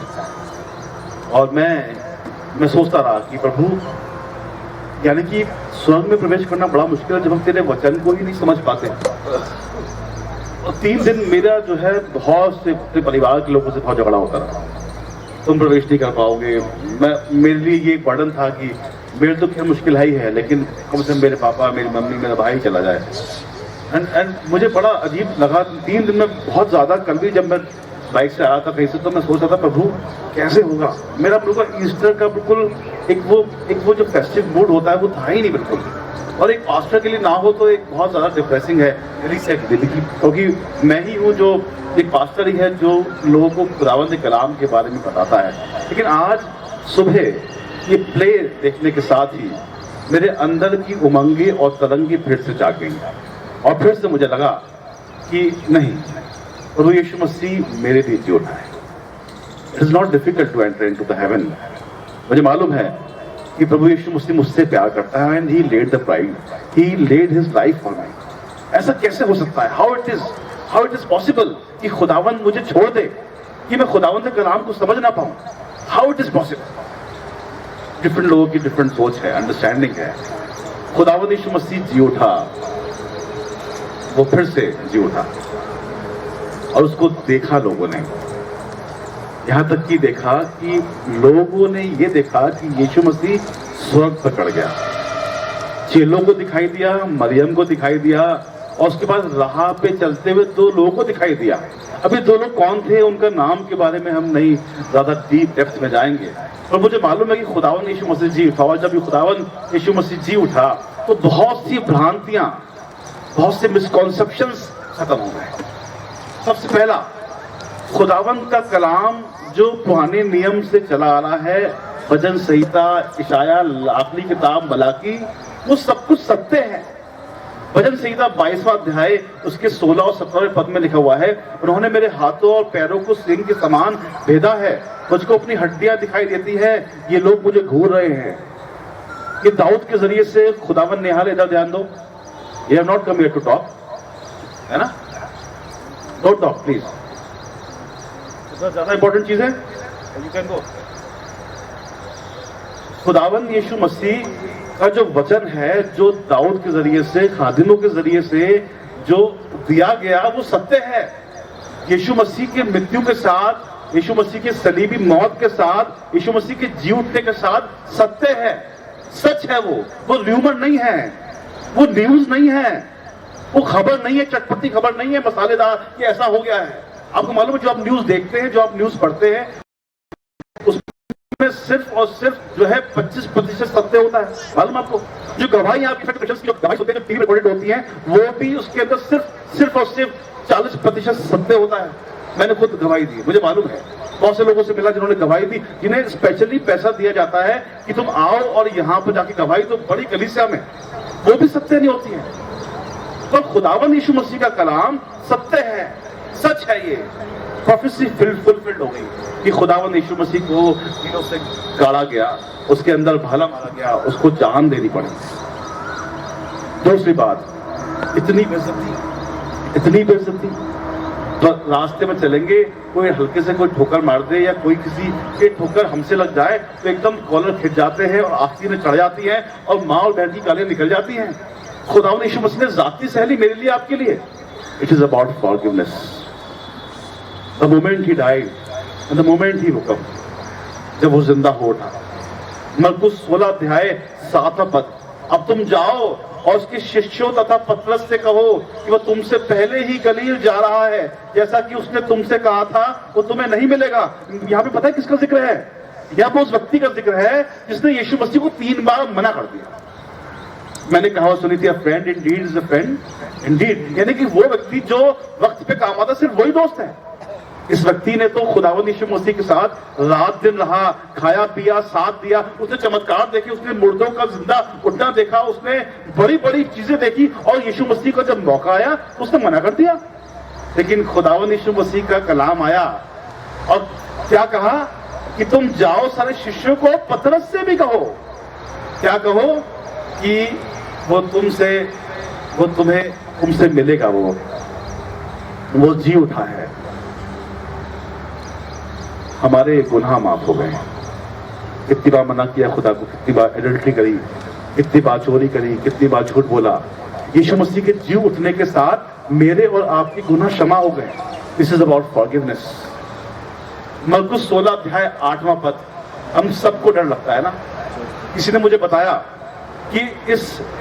और मैं सोचता रहा कि प्रभु, यानी कि स्वर्ग में प्रवेश करना बड़ा मुश्किल है जब हम तेरे वचन को ही नहीं समझ पाते। और 3 दिन मेरा जो है बहुत से अपने परिवार के लोगों से बहुत झगड़ा होता रहा, तुम प्रवेश नहीं कर पाओगे। मेरे लिए ये एक बर्डन था कि मेरे तो खैर मुश्किल ही है, लेकिन कम से कम मेरे पापा, मेरी मम्मी, मेरा भाई चला जाए। एंड मुझे बड़ा अजीब लगा 3 दिन में बहुत ज़्यादा। कल भी जब मैं बाइक से आया था कहीं से, तो मैं सोच रहा था प्रभु कैसे होगा। मेरा बिल्कुल ईस्टर का बिल्कुल एक वो जो फेस्टिव मूड होता है वो था ही नहीं बिल्कुल। और एक पास्टर के लिए ना हो तो एक बहुत ज़्यादा डिप्रेसिंग है मेरी जिंदगी, क्योंकि मैं ही हूँ जो एक पास्टर ही है जो लोगों को खुदावंद के कलाम के बारे में बताता है। लेकिन आज सुबह ये प्ले देखने के साथ ही मेरे अंदर की उमंगे और तरंगे फिर से जाग गई और फिर से मुझे लगा कि नहीं, प्रभु यीशु मसीह मेरे लिए जी उठा है। It is not difficult to enter into the heaven. मुझे मालूम है कि प्रभु यीशु मसीह मुझसे प्यार करता है and he laid the pride, he laid his life for me. ऐसा कैसे हो सकता है? हाउ इट इज पॉसिबल कि खुदावंद मुझे छोड़ दे, कि मैं खुदावंद के कलाम को समझ ना पाऊं? How it is possible? Different लोगों की डिफरेंट सोच है, अंडरस्टैंडिंग है। खुदावंद यीशु मसीह जी उठा, वो फिर से जी उठा और उसको देखा लोगों ने। यहां तक कि देखा कि लोगों ने ये देखा कि यीशु मसीह स्वर्ग पर चढ़ गया। चेलों को दिखाई दिया, मरियम को दिखाई दिया और उसके बाद राह पे चलते हुए 2 लोगों को दिखाई दिया। अभी 2 लोग कौन थे, उनका नाम के बारे में हम नहीं ज्यादा डीप डेप्थ में जाएंगे, पर मुझे मालूम है कि खुदावन यीशु मसीह जी उठा। और जब ये खुदावन यीशु मसीह जी उठा तो बहुत सी भ्रांतियां, बहुत से मिसकॉन्सेप्शंस खत्म हो गए। सबसे पहला, खुदावंद का कलाम जो पुराने नियम से चला आ रहा है, भजन संहिता, इशाया, आखिरी किताब मलाकी, वो सब कुछ सत्य है। भजन संहिता 22वां अध्याय उसके 16 और 17वें पद में लिखा हुआ है, उन्होंने मेरे हाथों और पैरों को सिंह के समान भेदा है, मुझको अपनी हड्डियां दिखाई देती है, ये लोग मुझे घूर रहे हैं। ये दाऊद के जरिए से खुदावन ने, यहाँ इधर ध्यान दो, ये have not come here to talk, है ना? डोंट टॉक प्लीज, ज्यादा इंपॉर्टेंट चीज है, यू कैन गो। खुदावन यीशु मसीह का जो वचन है, जो दाऊद के जरिए से, खादिमों के जरिए से जो दिया गया, वो सत्य है। यीशु मसीह के मृत्यु के साथ, यीशु मसीह के सलीबी मौत के साथ, यीशु मसीह के जी उठने के साथ सत्य है, सच है। वो र्यूमर नहीं है, वो न्यूज नहीं है, वो खबर नहीं है, चटपटी खबर नहीं है, मसालेदार कि ऐसा हो गया है। आपको मालूम है, जो आप न्यूज देखते हैं, जो आप न्यूज पढ़ते हैं, उसमें सिर्फ और सिर्फ जो है 25% सत्य होता है। मालूम आपको, जो गवाही आपकी जो गवाही होती है, जो टीवी रिकॉर्डेड होती है, वो भी उसके अंदर सिर्फ और सिर्फ 40% सत्य होता है। मैंने खुद गवाही दी, मुझे मालूम है। बहुत से लोगों से मिला जिन्होंने गवाही दी, जिन्हें स्पेशली पैसा दिया जाता है कि तुम आओ और यहाँ पर जाके गवाही दो बड़ी कलीसिया में, वो भी सत्य नहीं होती है। पर खुदावन यीशु मसीह का कलाम सत्य है, सच है। ये प्रोफेसी फुलफिल्ड हो गई कि खुदावन यीशु मसीह को तीरों से गाड़ा गया, उसके अंदर भाला मारा गया, उसको जान देनी पड़ी। दूसरी बात, इतनी बेइज्जती, तो रास्ते में चलेंगे, कोई हल्के से कोई ठोकर मार दे या कोई किसी के ठोकर हमसे लग जाए तो एकदम कॉलर खिंच जाते हैं और आस्तीन में चढ़ जाती है और माँ और बहन की गालियां निकल जाती हैं। खुदावन यीशु मसीह ने जाती सहली मेरे लिए, आपके लिए। It is about forgiveness. The moment he died and the moment he woke up, जब वो जिंदा हो उठा। मरकुस 16 अध्याय 7वां पद, अब तुम जाओ और उसके शिष्यों तथा पतरस से कहो कि वह तुमसे पहले ही गलील जा रहा है, जैसा कि उसने तुमसे कहा था, वो तुम्हें नहीं मिलेगा। यहाँ पे पता है किसका जिक्र है? यहाँ पर उस व्यक्ति का जिक्र है जिसने यीशु मसीह को 3 बार मना कर दिया। मैंने कहावत सुनी थी, अ friend Indeed is a friend Indeed, यानी कि वो व्यक्ति जो वक्त पे काम आता सिर्फ वही दोस्त है। इस व्यक्ति ने तो खुदावंद यीशु मसीह के साथ रात दिन रहा, खाया पिया, साथ दिया, उसने चमत्कार देखे, उसने मुर्दों का जिंदा उठना देखा, उसने बड़ी बड़ी चीजें देखी, और यीशु मसीह को जब मौका आया तो उसने मना कर दिया। लेकिन खुदावंद यीशु मसीह का कलाम आया और क्या कहा कि तुम जाओ सारे शिष्यों को, पतरस से भी कहो, क्या कहो कि वो तुमसे मिलेगा, वो जी उठा है। हमारे गुनाह माफ हो गए। कितनी बार मना किया खुदा को, कितनी बार एडल्ट्री करी, कितनी बार चोरी करी, कितनी बार झूठ बोला। यीशु मसीह के जी उठने के साथ मेरे और आपके गुनाह क्षमा हो गए। This is about forgiveness. मरकुस 16 अध्याय 8वां पद। हम सबको डर लगता है ना। किसी ने मुझे बताया कि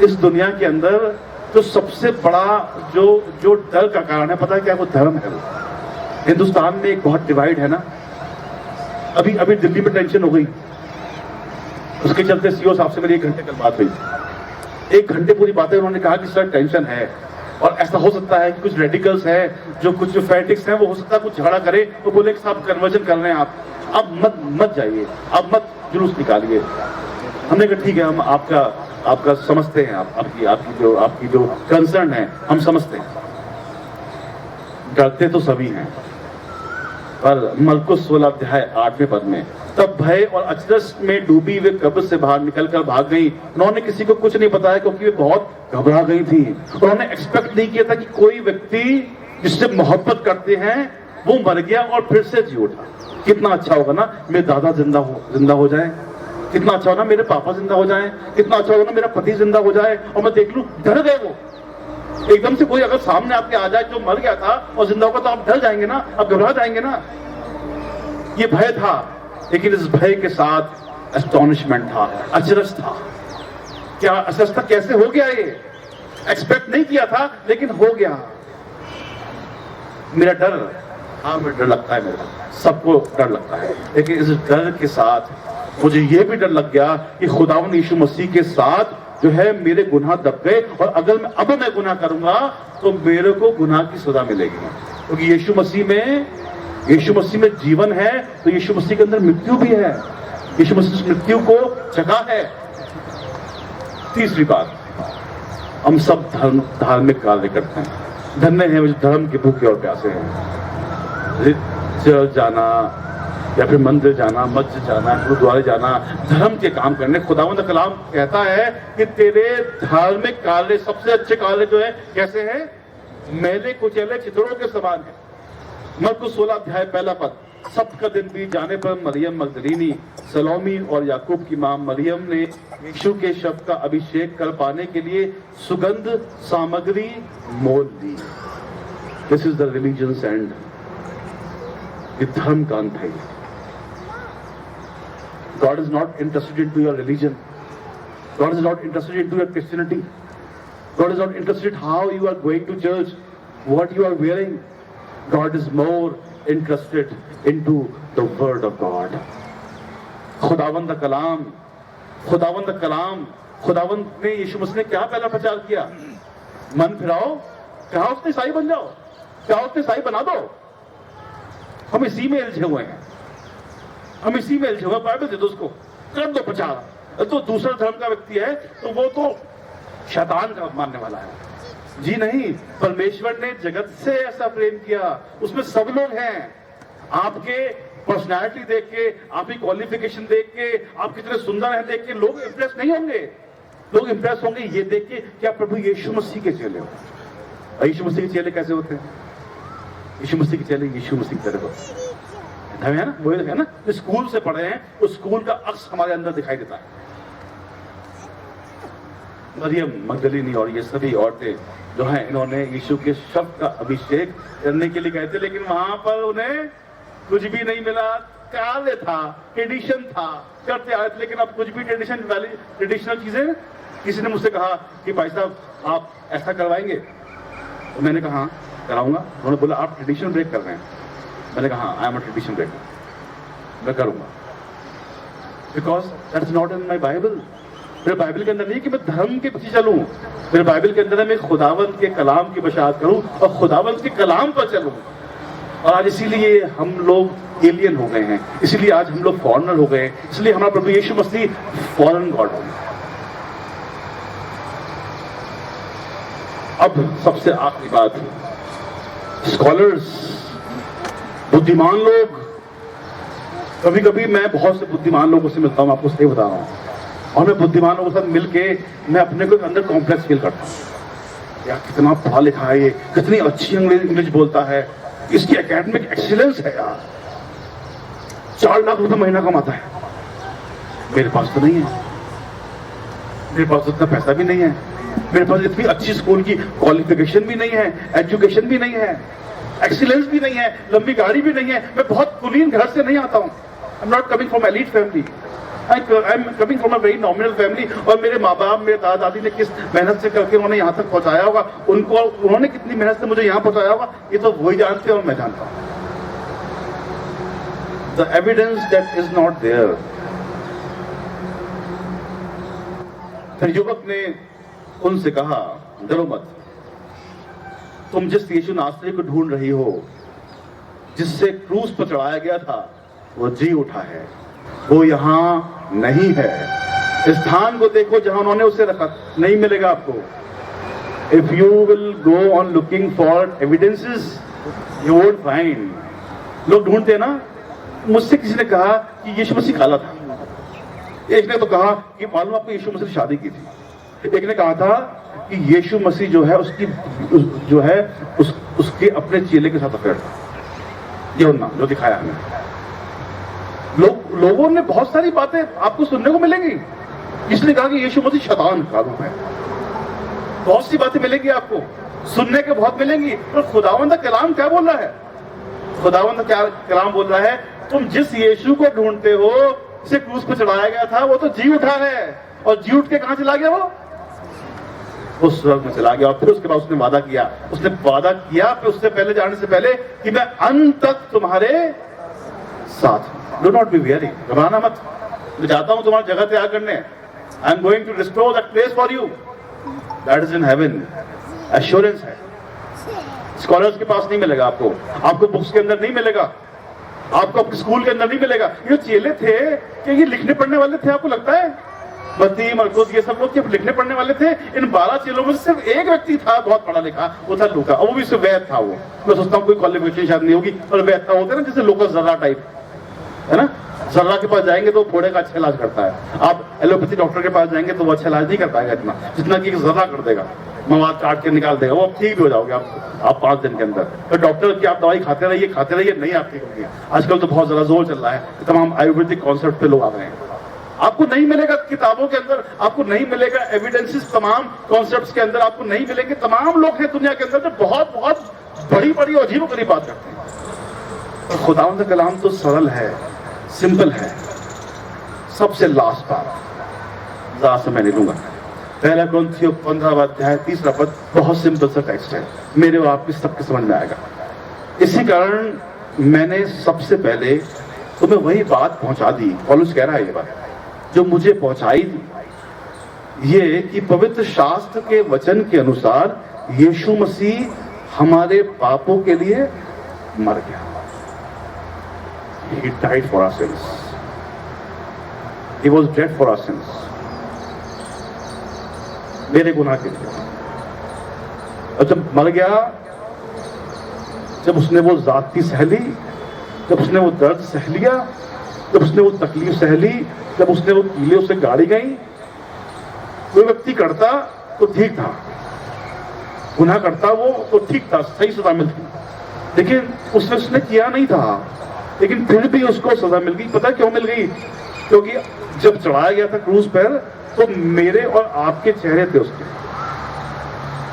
इस दुनिया के अंदर जो सबसे बड़ा जो डर का कारण है, पता है क्या? वो धर्म है। हिंदुस्तान में एक बहुत डिवाइड है ना। अभी दिल्ली में टेंशन हो गई, उसके चलते सीओ साहब से मेरी 1 घंटे कल बात हुई। 1 घंटे पूरी बातें उन्होंने कहा कि सर टेंशन है, और ऐसा हो सकता है कि कुछ रेडिकल्स हैं, जो कुछ फैटिक्स हैं, वो हो सकता है कुछ झगड़ा करे तो बोले कि साहब कन्वर्जन कर रहे हैं आप, अब मत जाइए, अब मत जुलूस निकालिए। हमने कहा ठीक है, हम आपका समझते हैं, आपकी जो कंसर्न है हम समझते हैं। डरते तो सभी हैं, पर मरकुस 16 अध्याय 8वें पद में, तब भय और अचरज में डूबी वे कब्र से बाहर निकलकर भाग गई। उन्होंने किसी को कुछ नहीं बताया क्योंकि वे बहुत घबरा गई थी। उन्होंने एक्सपेक्ट नहीं किया था कि कोई व्यक्ति जिससे मोहब्बत करते हैं वो मर गया और फिर से जी उठा। कितना अच्छा होगा ना मेरे दादा जिंदा हो जाए, कितना अच्छा होगा ना मेरे पापा जिंदा हो जाए, कितना अच्छा होगा ना मेरा पति जिंदा हो जाए, और मैं देख लूं डर गए वो। एकदम से कोई अगर सामने आपके आ जाए जो मर गया था और जिंदा होगा तो आप डर जाएंगे ना, आप घबरा जाएंगे ना। ये भय था, लेकिन इस भय के साथ एस्टोनिशमेंट था, अचरज था। क्या अचरज था? कैसे हो गया? ये एक्सपेक्ट नहीं किया था लेकिन हो गया। मेरा डर, हाँ मेरा डर लगता है, मेरा सबको डर लगता है, लेकिन इस डर के साथ मुझे ये भी डर लग गया कि खुदावंद यीशु मसीह के साथ जो है मेरे गुनाह दब गए, और अगर मैं गुनाह करूंगा तो मेरे को गुनाह की सजा मिलेगी। क्योंकि यीशु मसीह में जीवन है, तो यीशु मसीह के अंदर मृत्यु भी है। यीशु मसीह मृत्यु को जगा है। तीसरी बात, हम सब धार्मिक कार्य करते हैं। धन्य है जो धर्म के भूखे और प्यासे हैं। चर्च जाना या फिर मंदिर जाना, मस्जिद जाना, गुरुद्वारे जाना, धर्म के काम करने। खुदावंद का कलाम कहता है कि तेरे धार्मिक कार्य, सबसे अच्छे कार्य जो है कैसे हैं? मैले कुचैले चिथड़ों के समान है। मरकुस 16 अध्याय 1 पद। सब्त का दिन बीत जाने पर मरियम मगदलीनी, सलोमी और याकूब की मां मरियम ने यीशु के शव का अभिषेक कर पाने के लिए सुगंध सामग्री मोल ली। This is the religions end. ये धर्म का अंत है। God is not interested into your religion. God is not interested into your Christianity. God is not interested how you are going to church, what you are wearing. God is more interested into the word of God. खुदावंद का कलाम, खुदावंद ने यीशु मसीह ने क्या पहला प्रचार किया? मन फिराओ, कहा उसने ईसाई बन जाओ, कहा उसने ईसाई बना दो। हम इसी में उलझे हुए हैं, बाइबल दे दो उसको, कर दो प्रचार। तो दूसरा धर्म का व्यक्ति है तो वो तो शैतान का मानने वाला है। जी नहीं, परमेश्वर ने जगत से ऐसा प्रेम किया, उसमें सब लोग हैं। आपके पर्सनैलिटी देख के, आपकी क्वालिफिकेशन देख के, आप कितने सुंदर हैं देख के लोग इंप्रेस नहीं होंगे। लोग इंप्रेस होंगे ये देख के कि आप प्रभु यीशु मसीह के चेले हो। यीशु मसीह के चेले कैसे होते हैं? यीशु मसीह के चेले यीशु मसीह की तरह होते है ना, वो है ना, स्कूल से पढ़े हैं, उस स्कूल का अक्स हमारे अंदर दिखाई देता है। मरियम मगदलीनी और ये सभी औरतें जो हैं, इन्होंने यीशु के शव का अभिषेक करने के लिए गए थे, लेकिन वहां पर उन्हें कुछ भी नहीं मिला। कार्य था, ट्रेडिशन था, करते आए थे, लेकिन अब कुछ भी ट्रेडिशनल चीजें। किसी ने मुझसे कहा कि भाई साहब आप ऐसा करवाएंगे? तो मैंने कहा हाँ कराऊंगा। उन्होंने बोला आप ट्रेडिशन ब्रेक कर रहे हैं। मैंने कहा I am a tradition breaker, मैं करूंगा, because that's not in my Bible. मेरे बाइबल के अंदर नहीं कि मैं धर्म के पीछे चलूं, मेरे बाइबल के अंदर है मैं खुदावंत के कलाम की बशात करूं और खुदावंत के कलाम पर चलूं। और आज इसीलिए हम लोग एलियन हो गए हैं, इसीलिए आज हम लोग फॉरेनर हो गए, इसलिए हमारा प्रभु यीशु मसीह फॉरेन गॉड हो गया। अब सबसे आखिरी बात, स्कॉलर्स, बुद्धिमान लोग, कभी कभी मैं बहुत से बुद्धिमान लोगों से मिलता हूं, आपको सही बता रहा हूं, और मैं बुद्धिमान लोगों के साथ मिलके मैं अपने को अंदर कॉम्प्लेक्स फील करता हूं। यार कितना पढ़ा लिखा है ये, कितनी अच्छी इंग्लिश बोलता है, इसकी एकेडमिक एक्सीलेंस है यार, 4 लाख रुपए महीना कमाता है। मेरे पास तो नहीं है, मेरे पास उतना पैसा भी नहीं है, मेरे पास इतनी अच्छी स्कूल की क्वालिफिकेशन भी नहीं है, एजुकेशन भी नहीं है, एक्सीलेंस भी नहीं है, लंबी गाड़ी भी नहीं है, मैं बहुत कुलीन घर से नहीं आता हूं। I am not coming from elite family, I am coming from a very nominal family. और मेरे माँ बाप, मेरे दादा दादी ने किस मेहनत से करके उन्होंने यहाँ तक पहुंचाया होगा, उन्होंने कितनी मेहनत से मुझे यहाँ पहुंचाया होगा, ये तो वही जानते हैं और मैं जानता हूँ। The evidence that is not there. फिर युवक ने उनसे कहा, डरो मत, तुम जिस यीशु नासरी को ढूंढ रही हो, जिससे क्रूस पर चढ़ाया गया था, वो जी उठा है, वो यहाँ नहीं है। स्थान को देखो जहां उन्होंने उसे रखा, नहीं मिलेगा आपको। If you will go on looking for evidences, you won't find. लोग ढूंढते ना। मुझसे किसी ने कहा कि यीशु मसीह काला था, एक ने तो कहा कि मालूम आपको यीशु मसीह ने शादी की थी, एक ने कहा था कि यीशु मसीह जो है उसकी जो है उसके अपने चेले के साथ अफेयर था। ये होना जो दिखाया हमें। लोगों ने बहुत सारी बातें आपको सुनने को मिलेंगी, इसलिए कहा कि यीशु मसीह शैतान का रूप है। बहुत सी बातें मिलेंगी आपको, सुनने के बहुत मिलेंगी। और खुदावंद का कलाम क्या बोल रहा है? खुदावंद का कलाम बोल रहा है, तुम जिस यीशु को ढूंढते हो, जिसे क्रूस पर चढ़ाया गया था, वो तो जी उठा है। और जी उठ के कहां चला गया? वो स्वर्ग में चला गया। और फिर उसके बाद उसने वादा किया, फिर उससे पहले जाने से पहले कि मैं अंत तक तुम्हारे साथ। डू नॉट बी वेरी, घबराना मत। मैं चाहता हूं तुम्हारी जगह तैयार करने। I am going to restore that place for you that is in heaven. Assurance है, स्कॉलर्स के पास नहीं मिलेगा आपको बुक्स के अंदर नहीं मिलेगा, आपको अपने स्कूल के अंदर नहीं मिलेगा। ये चेले थे कि ये लिखने पढ़ने वाले थे, आपको लगता है? मत्ती, मरकुस, ये सब लोग लिखने पढ़ने वाले थे। इन 12 चेलों में सिर्फ एक व्यक्ति था बहुत पढ़ा लिखा, वो था लूका। और वो भी सिर्फ वैद था। वो मैं सोचता हूँ कोई क्वालिफिकेशन शायद नहीं होगी, पर वैद था। होते ना जैसे लोकल जर्रा टाइप, है ना? जर्रा के पास जाएंगे तो फोड़े का अच्छा इलाज करता है। आप एलोपैथी डॉक्टर के पास जाएंगे तो वो अच्छा इलाज नहीं कर पाएगा इतना, जितना कि जर्रा कर देगा, मवाद काट के निकाल देगा, वो ठीक भी हो जाओगे आप 5 दिन के अंदर। तो डॉक्टर की आप दवाई खाते रहिए, नहीं आप ठीक होंगे। आजकल तो बहुत ज्यादा जोर चल रहा है, तमाम आयुर्वेदिक कॉन्सेप्ट पे लोग आ गए हैं। आपको नहीं मिलेगा किताबों के अंदर, आपको नहीं मिलेगा एविडेंसेस, तमाम कॉन्सेप्ट्स के अंदर आपको नहीं मिलेंगे। तमाम लोग हैं दुनिया के अंदर जो बहुत बहुत बड़ी बड़ी और अजीबोगरीब बात करते हैं। और खुदावंद का कलाम तो सरल है, सिंपल है। सबसे लास्ट बात, ज्यादा समय नहीं लूंगा। पहला कुरिन्थियों 15वां अध्याय 3रा पद, बहुत सिंपल सा टेक्स्ट है, मेरे और आपके सबके समझ में आएगा। इसी कारण मैंने सबसे पहले तुम्हें वही बात पहुंचा दी। पौलुस कह रहा है ये बात जो मुझे पहुंचाई दी, ये कि पवित्र शास्त्र के वचन के अनुसार यीशु मसीह हमारे पापों के लिए मर गया। He died for our sins. He was dead for our sins. मेरे गुनाह के लिए। और जब मर गया, जब उसने वो जाति सह ली, जब उसने वो दर्द सह लिया, जब उसने वो तकलीफ सह ली, जब उसने वो कीले उसे गाड़ी गई, कोई व्यक्ति करता तो ठीक था, गुनाह करता वो तो ठीक था, सही सजा मिलती। लेकिन उसने किया नहीं था, लेकिन फिर भी उसको सजा मिल गई। पता क्यों मिल गई? क्योंकि जब चढ़ाया गया था क्रूस पर, तो मेरे और आपके चेहरे थे उसके।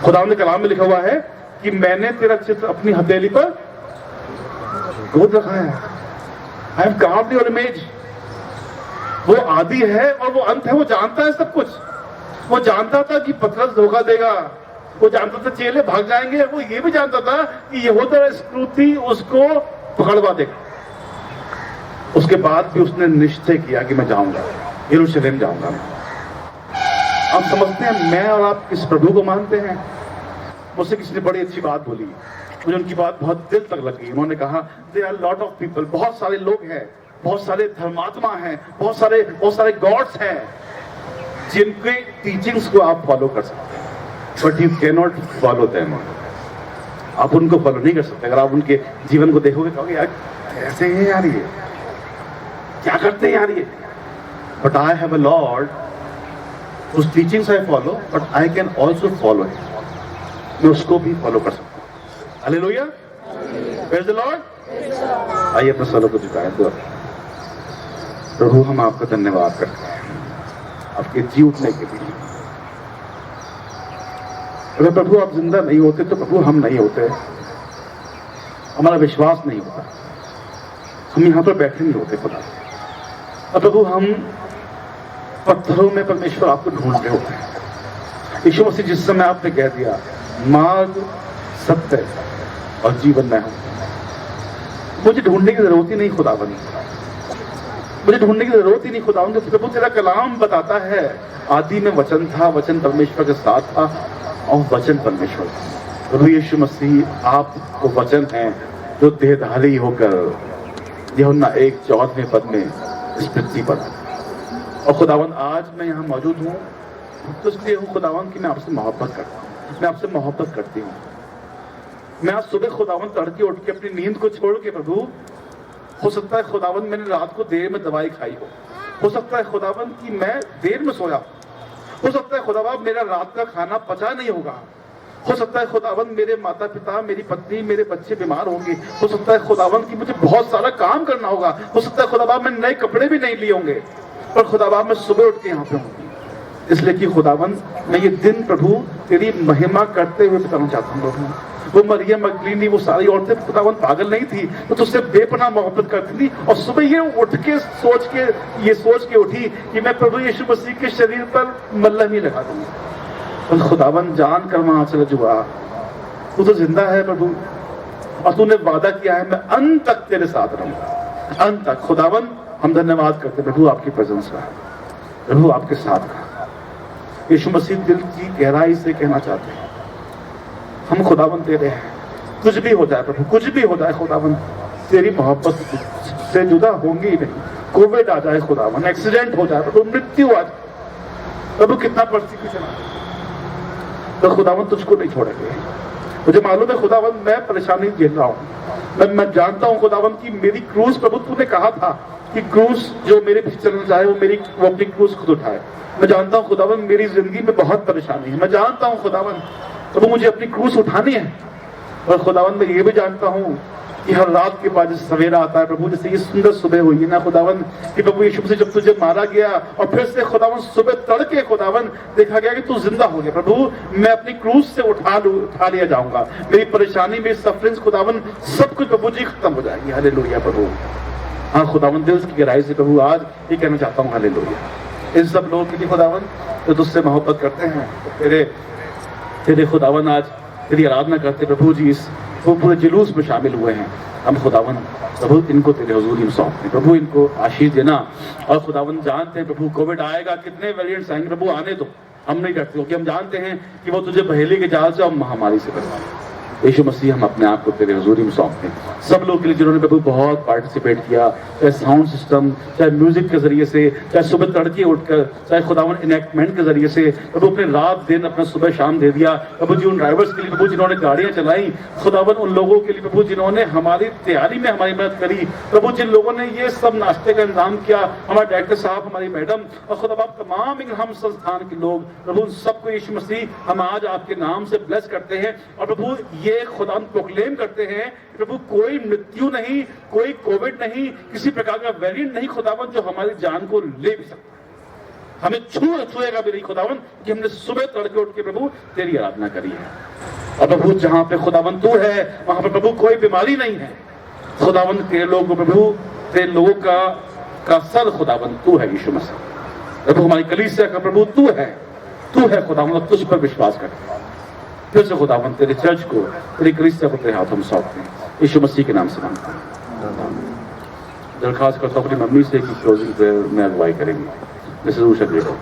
खुदा ने कलाम में लिखा हुआ है कि मैंने तेरा चित्र अपनी हथेली पर गोद रखा है। I have carved your image. वो आदि है और वो अंत है, वो जानता है सब कुछ। वो जानता था कि पतरस धोखा देगा, वो जानता था चेले भाग जाएंगे, वो ये भी जानता था कि यहूदा इस्करियोती उसको पकड़वा देगा। उसके बाद भी उसने निश्चय किया कि मैं जाऊंगा, यरूशलेम जाऊंगा। आप समझते हैं मैं और आप किस प्रभु को मानते हैं? मुझसे किसी ने बड़ी अच्छी बात बोली, मुझे उनकी बात बहुत दिल तक लगी। उन्होंने कहा there are lot of people, बहुत सारे लोग हैं, बहुत सारे धर्मात्मा हैं, बहुत सारे गॉड्स हैं जिनके टीचिंग्स को आप फॉलो कर सकते हैं, but you can not follow them. आप उनको फॉलो नहीं कर सकते। अगर आप उनके जीवन को देखोगे कहोगे यार ऐसे हैं यार, ये क्या करते हैं यार ये। But I have a Lord whose teachings I follow, but I can also follow him. मैं उसको भी फॉलो कर सकता हूँ। Hallelujah, praise the Lord. आइए अपने सरों को झुकाएं। दुआ। प्रभु हम आपका धन्यवाद करते हैं आपके जी उठने के लिए। अगर प्रभु आप जिंदा नहीं होते तो प्रभु हम नहीं होते, हमारा विश्वास नहीं होता, हम यहाँ पर बैठे नहीं होते खुदा। और प्रभु हम पत्थरों में परमेश्वर आपको ढूंढ रहे होते हैं। यीशु मसीह जिस समय आपने कह दिया मार्ग सत्य और जीवन मैं हूं, मुझे ढूंढने की जरूरत ही नहीं खुदावन, मुझे ढूंढने की जरूरत ही नहीं खुदावन। तो प्रभु तेरा कलाम बताता है आदि में वचन था, वचन परमेश्वर के साथ था और वचन परमेश्वर था। प्रभु यीशु मसीह आप वो वचन हैं जो देहधारी होकर यूहन्ना 1:14 पद में इस पृथ्वी पर। और खुदावन आज मैं यहाँ मौजूद हूँ तो इसलिए हूँ खुदावन कि मैं आपसे मोहब्बत करता हूँ, मैं आपसे मोहब्बत करती हूँ। मैं आज सुबह खुदावन तड़के उठ के अपनी नींद को छोड़ के प्रभु, हो सकता है खुदावन मैंने रात को देर में दवाई खाई हो सकता है खुदावन कि मैं देर में सोया हो सकता है खुदावन मेरा रात का खाना पचा नहीं होगा, हो सकता है खुदावन मेरे माता पिता, मेरी पत्नी, मेरे बच्चे बीमार होंगे, हो सकता है खुदावन कि मुझे बहुत सारा काम करना होगा, हो सकता है खुदावन मैं नए कपड़े भी नहीं लिए होंगे, पर खुदावन मैं सुबह उठ के यहाँ पे हूँ इसलिए कि खुदावन मैं ये दिन प्रभु तेरी महिमा करते हुए बिताना चाहता हूँ। प्रभु वो मरियम मगदलीनी वो सारी औरतें खुदावन पागल नहीं थी, तो तुझसे बेपनाह मोहब्बत करती थी और सुबह ये उठ के सोच के उठी कि मैं प्रभु यीशु मसीह के शरीर पर मल्लम ही लगा दूंगी। और खुदावन जान कर वहां से जुआ, तू तो जिंदा है प्रभु और तूने वादा किया है मैं अंत तक तेरे साथ रहूंगा, अंत तक। खुदावन हम धन्यवाद करते प्रभु आपकी प्रेजेंस का, प्रभु आपके साथ का। यीशु मसीह दिल की गहराई से कहना चाहते हैं हम खुदावन तेरे हैं, कुछ भी हो जाए प्रभु, कुछ भी हो जाए खुदावन तेरी मोहब्बत से जुदा होंगे ही नहीं। कोविड आ जाए खुदावन, एक्सीडेंट हो जाए प्रभु, मृत्यु आ जाए प्रभु, कितना परसिक्यूशन आ जाए तो खुदावन तुझको नहीं छोड़ेंगे। मुझे मालूम है खुदावन मैं परेशानी झेल रहा हूँ, मैं जानता हूँ खुदावन की मेरी क्रूज प्रभु तूने कहा था कि क्रूज जो मेरे पीछे चलना चाहे वो अपनी क्रूज खुद उठाए। मैं जानता हूँ खुदावन मेरी जिंदगी में बहुत परेशानी है, मैं जानता हूँ खुदावन प्रभु मुझे अपनी क्रूज उठानी है। और खुदावन मैं ये भी जानता हूँ कि हर रात के बाद जैसे सवेरा आता है प्रभु, जैसे ये सुंदर सुबह हुई है ना खुदावन कि प्रभु यीशु मसीह जब तुझे मारा गया और फिर से खुदावन सुबह तड़के खुदावन देखा गया कि तू जिंदा हो गया प्रभु, मैं अपनी क्रूज से उठा लिया जाऊंगा, मेरी परेशानी, मेरी सफरिंग्स खुदावन सब कुछ प्रभु जी खत्म हो जाएगी। हालेलुया प्रभु। हाँ खुदावन दिल की गहराई से प्रभु आज ये कहना चाहता हूँ हालेलुया। इन सब लोगों के लिए खुदावन जो तुझसे मोहब्बत करते हैं, तेरे खुदावन आज तेरी आराधना करते प्रभु जी, इस वो पूरे जुलूस में शामिल हुए हैं। हम खुदावन प्रभु इनको तेरे हुजूर में सौंपते प्रभु, इनको आशीष देना। और खुदावन जानते हैं प्रभु कोविड आएगा, कितने वेरिएंट्स आएंगे प्रभु, आने दो, हम नहीं करते क्योंकि हम जानते हैं कि वो तुझे पहले के जाल से और महामारी से बचाए। यीशु मसीह हम अपने आप को तेरे हुजूरी में सौंपते हैं। सब लोग के लिए जिन्होंने प्रभु बहुत पार्टिसिपेट किया, चाहे साउंड सिस्टम, चाहे म्यूजिक के जरिए से, चाहे सुबह तड़के उठकर, चाहे खुदावन इनेक्टमेंट के जरिए से प्रभु अपने रात दिन अपना सुबह शाम दे दिया प्रभु जी। उन ड्राइवर्स के लिए प्रभु जिन्होंने गाड़ियां चलाई, खुदावन उन लोगों के लिए प्रभु जिन्होंने हमारी तैयारी में हमारी मदद करी प्रभु, जिन लोगों ने ये सब नाश्ते का इंतजाम किया, हमारे डायरेक्टर साहब, हमारी मैडम और खुदा तमाम हम संस्थान के लोग प्रभु, सबको यीशु मसीह हम आज आपके नाम से ब्लेस करते हैं। और प्रभु ये खुदा प्रोक्लेम करते हैं प्रभु कोई मृत्यु नहीं, कोई कोविड नहीं, किसी प्रकार का वेरिएंट नहीं खुदावन जो हमारी जान को ले भी सकता, हमें छुएगा भी नहीं खुदावन, कि हमने सुबह तड़के उठ के प्रभु तेरी आराधना करी है। और प्रभु जहां पे खुदावन तू है वहां पे प्रभु कोई बीमारी नहीं है खुदावन, तेरे लोग प्रभु, तेरे लोगों का सर खुदावन तू है यीशु मसीह प्रभु, हमारी कलीसिया का प्रभु तू है खुदावन, तुझ पर विश्वास करते हैं। फिर से खुदावन तेरे चर्च को, तेरी कलीसिया को तेरे हाथों में सौंपते हैं, यीशु मसीह के नाम से मांगता हूं। दरखास्त करता हूं अपनी मम्मी से कि क्लोजिंग प्रेयर में अगुवाई करेंगे। Mrs Usha greater.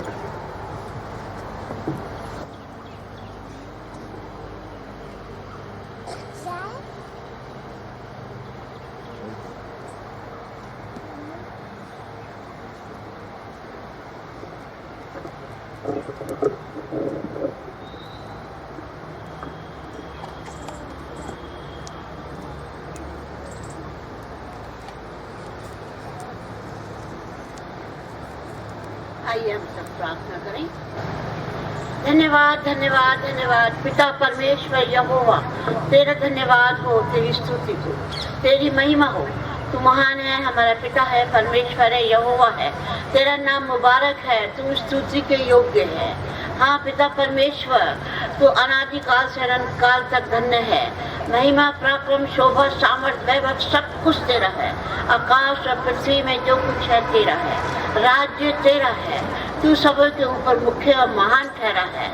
आइए हम सब प्रार्थना करें। धन्यवाद धन्यवाद धन्यवाद पिता परमेश्वर यहोवा, तेरा धन्यवाद हो, तेरी स्तुति हो, तेरी महिमा हो। तू महान है, हमारा पिता है, परमेश्वर है, यहोवा है, तेरा नाम मुबारक है, तू स्तुति के योग्य है। हाँ पिता परमेश्वर, तू अनादिकाल से अनंत काल तक धन्य है। महिमा पराक्रम शोभा सामर्थ वैभव सब कुछ तेरा है। आकाश और पृथ्वी में जो कुछ है तेरा है, राज्य तेरा है। तू सबों के ऊपर मुख्य और महान ठहरा है।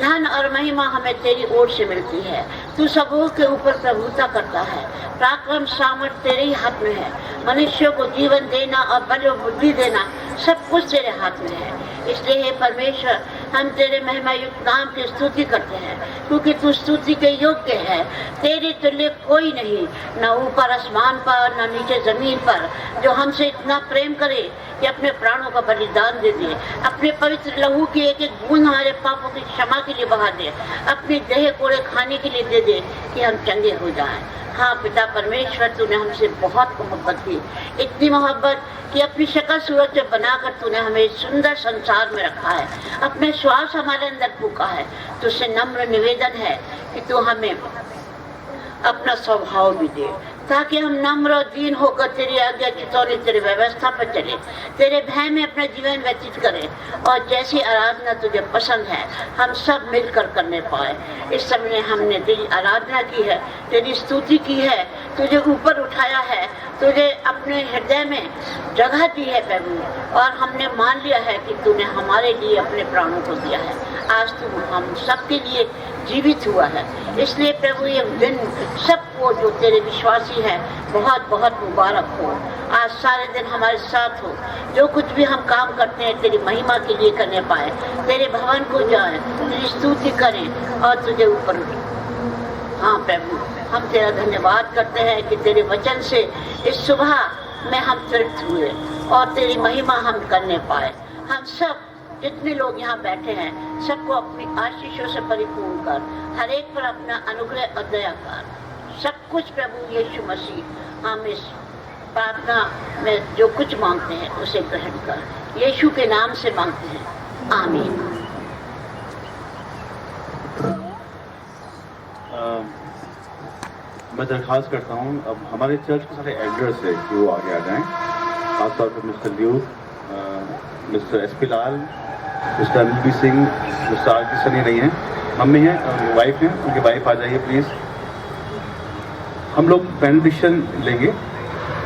धन और महिमा हमें तेरी ओर से मिलती है। तू सबों के ऊपर प्रभुता करता है। पराक्रम सामर्थ तेरे ही हाथ में है। मनुष्यों को जीवन देना और बल और बुद्धि देना सब कुछ तेरे हाथ में है। इसलिए हे परमेश्वर, हम तेरे महिमा युक्त नाम की स्तुति करते हैं, क्योंकि तू स्तुति के योग्य है। तेरे तुल्य कोई नहीं, न ऊपर आसमान पर न नीचे जमीन पर, जो हमसे इतना प्रेम करे कि अपने प्राणों का बलिदान दे दे, अपने पवित्र लहू की एक एक बूंद हमारे पापों की क्षमा के लिए बहा दे, अपनी देह कोड़े खाने के लिए दे दे कि हम चंगे हो जाएं। हाँ पिता परमेश्वर, तूने हमसे बहुत मोहब्बत की, इतनी मोहब्बत कि अपनी शक्ल सूरत से बनाकर तूने हमें सुंदर संसार में रखा है, अपने श्वास हमारे अंदर फूका है। तुझसे नम्र निवेदन है कि तू हमें अपना स्वभाव भी दे, ताकि हम नम्र और दीन होकर तेरी आज्ञा चितौनी तेरी व्यवस्था पर चले, तेरे भय में अपना जीवन व्यतीत करें, और जैसी आराधना तुझे पसंद है हम सब मिलकर करने पाए। इस समय हमने तेरी आराधना की है, तेरी स्तुति की है, तुझे ऊपर उठाया है, तुझे अपने हृदय में जगह दी है प्रभु, और हमने मान लिया है कि तूने हमारे लिए अपने प्राणों को दिया है। आज तू हम सबके लिए जीवित हुआ है। इसलिए प्रभु ये दिन सबको जो तेरे विश्वासी है बहुत बहुत मुबारक हो। आज सारे दिन हमारे साथ हो, जो कुछ भी हम काम करते हैं तेरी महिमा के लिए करने पाए, तेरे भवन को जाए, तेरी स्तुति करें और तुझे ऊपर उठे। हाँ प्रभु, हम तेरा धन्यवाद करते हैं कि तेरे वचन से इस सुबह में हम तृप्त हुए और तेरी महिमा हम करने पाए। हम सब जितने लोग यहाँ बैठे हैं सबको अपनी आशीषों से परिपूर्ण कर, हर एक पर अपना अनुग्रह और दया कर। सब कुछ प्रभु यीशु मसीह, हम इस प्रार्थना में जो कुछ मांगते हैं उसे ग्रहण कर, यीशु के नाम से मांगते हैं, आमीन। मैं दरख्वास्त करता हूँ अब हमारे चर्च के सारे एल्डर्स है कि वो आगे आ जाएं, खासतौर पर mister Liu, mister S P Lal, mister Anil B Singh, mister R K Sunny नहीं है, मम्मी हैं और वाइफ हैं, उनकी वाइफ आ जाइए प्लीज़। हम लोग बेनेडिक्शन लेंगे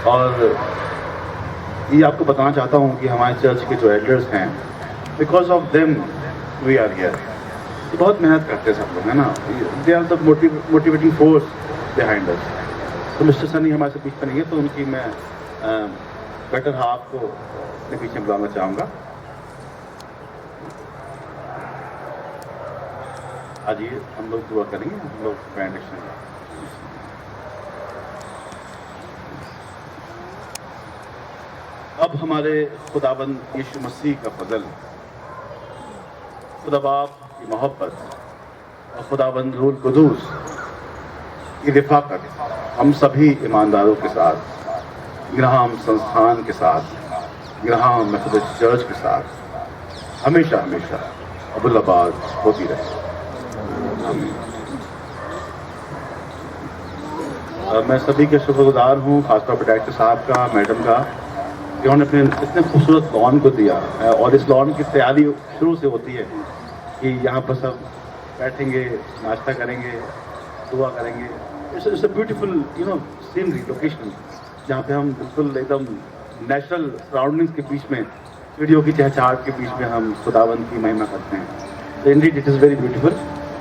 और ये आपको बताना चाहता हूँ कि हमारे चर्च के जो एल्डर्स हैं, because of them we are here. बहुत मेहनत करते हैं सब लोग, है ना, they are the motivating force behind us. तो मिस्टर सनी हमारे से बीच में नहीं है, तो उनकी मैं बेटर हाफ को अपने पीछे बुलाना चाहूँगा। आज ये हम लोग दुआ करेंगे, हम लोग बेनेडिक्शन। अब हमारे खुदाबंद यीशु मसीह का फजल, खुदा बाप की मोहब्बत और खुदाबंद रूह कुदूस की रिफाकत हम सभी ईमानदारों के साथ, ग्राहम संस्थान के साथ, ग्राहम मेथोडिस्ट चर्च के साथ हमेशा हमेशा अबुलाबाद होती रहे। मैं सभी के शुक्रगुजार हूँ, खासतौर पर डायरेक्टर साहब का, मैडम का, कि उन्होंने अपने इतने खूबसूरत लॉन को दिया। और इस लॉन की तैयारी शुरू से होती है कि यहाँ पर सब बैठेंगे, नाश्ता करेंगे, दुआ करेंगे। It's a beautiful scenery location, जहाँ पे हम बिल्कुल एकदम नेचुरल सराउंडिंग्स के बीच में, चिड़ियों की चहचहाट के बीच में हम खुदावंद की महिमा करते हैं। तो Indeed it is very beautiful.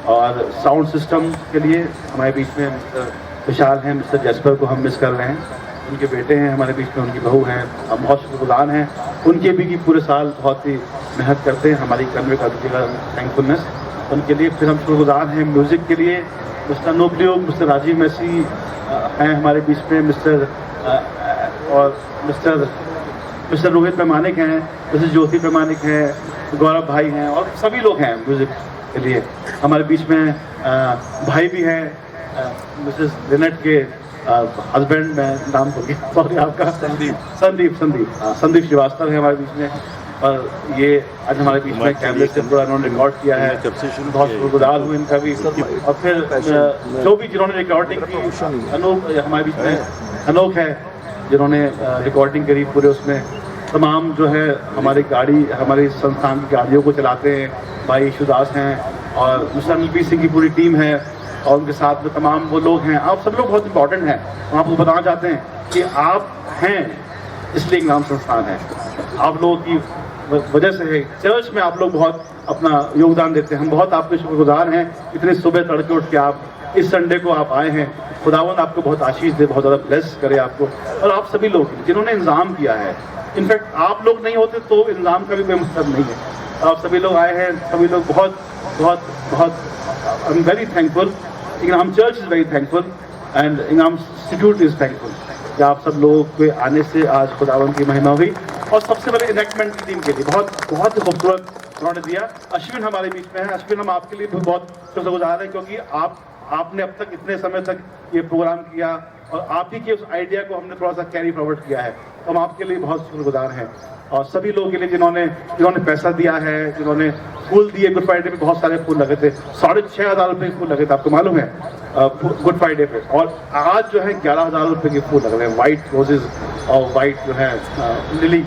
और साउंड सिस्टम के लिए हमारे बीच में मिस्टर विशाल हैं, मिस्टर जैस्पर को हम मिस कर रहे हैं, उनके बेटे हैं हमारे बीच में, उनकी बहू हैं, हम बहुत शुक्रगुजार हैं उनके भी कि पूरे साल बहुत ही मेहनत करते हैं हमारी कन्वे कर दीजिएगा थैंकफुलनेस उनके लिए। फिर हम शुक्रगुजार हैं म्यूज़िक के लिए, मिस्टर नोबलियो, मिस्टर राजीव मैसी हैं हमारे बीच में, मिस्टर और मिस्टर मिस्टर रोहित पैमानिक हैं, मिसेस ज्योति पैमानिक हैं, गौरव भाई हैं और सभी लोग हैं म्यूज़िक के लिए। हमारे बीच में भाई भी हैं, मिसेस लिनेट के हस्बैंड, मैं नाम सॉरी आपका, संदीप श्रीवास्तव है हमारे बीच में। और ये आज हमारे बीच में कैमरे से पूरा उन्होंने रिकॉर्ड किया है, बहुत शुक्रगुजार हूँ इनका भी। और फिर जो भी जिन्होंने रिकॉर्डिंग की, अनूप हमारे बीच में अनोख है जिन्होंने रिकॉर्डिंग करी पूरे उसमें। तमाम जो है हमारी हमारी संस्थान की गाड़ियों को चलाते हैं भाई यशुदास हैं और मिस्टर अनिल सिंह की पूरी टीम है और उनके साथ में तमाम वो लोग हैं। आप सब लोग बहुत इंपॉर्टेंट हैं। हम आपको बताना चाहते हैं कि आप हैं इसलिए इंग्राम संस्थान है। आप लोगों की वजह से है चर्च में आप लोग बहुत अपना योगदान देते हैं। हम बहुत आपके शुक्रगुजार हैं। इतने सुबह तड़के उठ के आप इस संडे को आप आए हैं। खुदावंद आपको बहुत आशीष दे, बहुत ज़्यादा ब्लेस करे आपको और आप सभी लोग जिन्होंने इंतज़ाम किया है। इनफैक्ट आप लोग नहीं होते तो इंतज़ाम का भी कोई मतलब नहीं है। आप सभी लोग आए हैं, सभी लोग बहुत बहुत बहुत I am very thankful. इंग्राम church is very thankful and इंग्राम institute is thankful कि आप सब लोगों के आने से आज खुदावंद की महिमा हुई। और सबसे पहले इनेक्टमेंट की टीम के लिए बहुत बहुत ही खूबसूरत उन्होंने दिया। अश्विन हमारे बीच में है। अश्विन, हम आपके लिए भी बहुत शुक्रगुजार हैं क्योंकि आपने अब तक इतने समय तक ये प्रोग्राम किया और आप ही के उस आइडिया को हमने थोड़ा सा कैरी फॉरवर्ड किया है, तो हम आपके लिए बहुत शुक्रगुजार हैं। और सभी लोगों के लिए जिन्होंने पैसा दिया है, जिन्होंने फूल दिए। गुड फ्राइडे पे बहुत सारे फूल लगे थे, 6,500 रुपये के फूल लगे थे, आपको मालूम है गुड फ्राइडे पे। और आज जो है 11,000 रुपये के फूल लग रहे हैं, वाइट रोजेज और वाइट जो है लिली।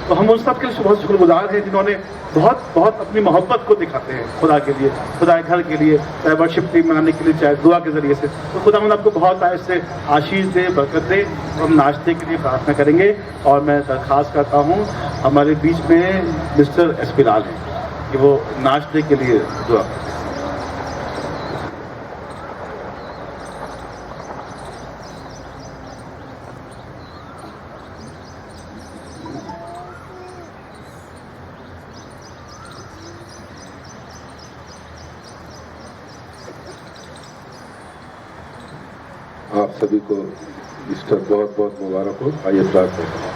तो हम उन सब के लिए बहुत शुक्रगुजार हैं जिन्होंने बहुत बहुत अपनी मोहब्बत को दिखाते हैं खुदा के लिए, खुदा के घर के लिए, चाहे वर्शिप टीम में आने के लिए, चाहे दुआ के जरिए से। तो खुदा आपको बहुत ऐसे आशीष दे, बरकत दे। हम नाश्ते के लिए प्रार्थना करेंगे और मैं दरख्वास्त करता हूँ हमारे बीच में मिस्टर SP लाल हैं कि वो नाश्ते के लिए दुआ। आप सभी को ईस्टर बहुत बहुत मुबारक हो। आइए प्रार्थना करें।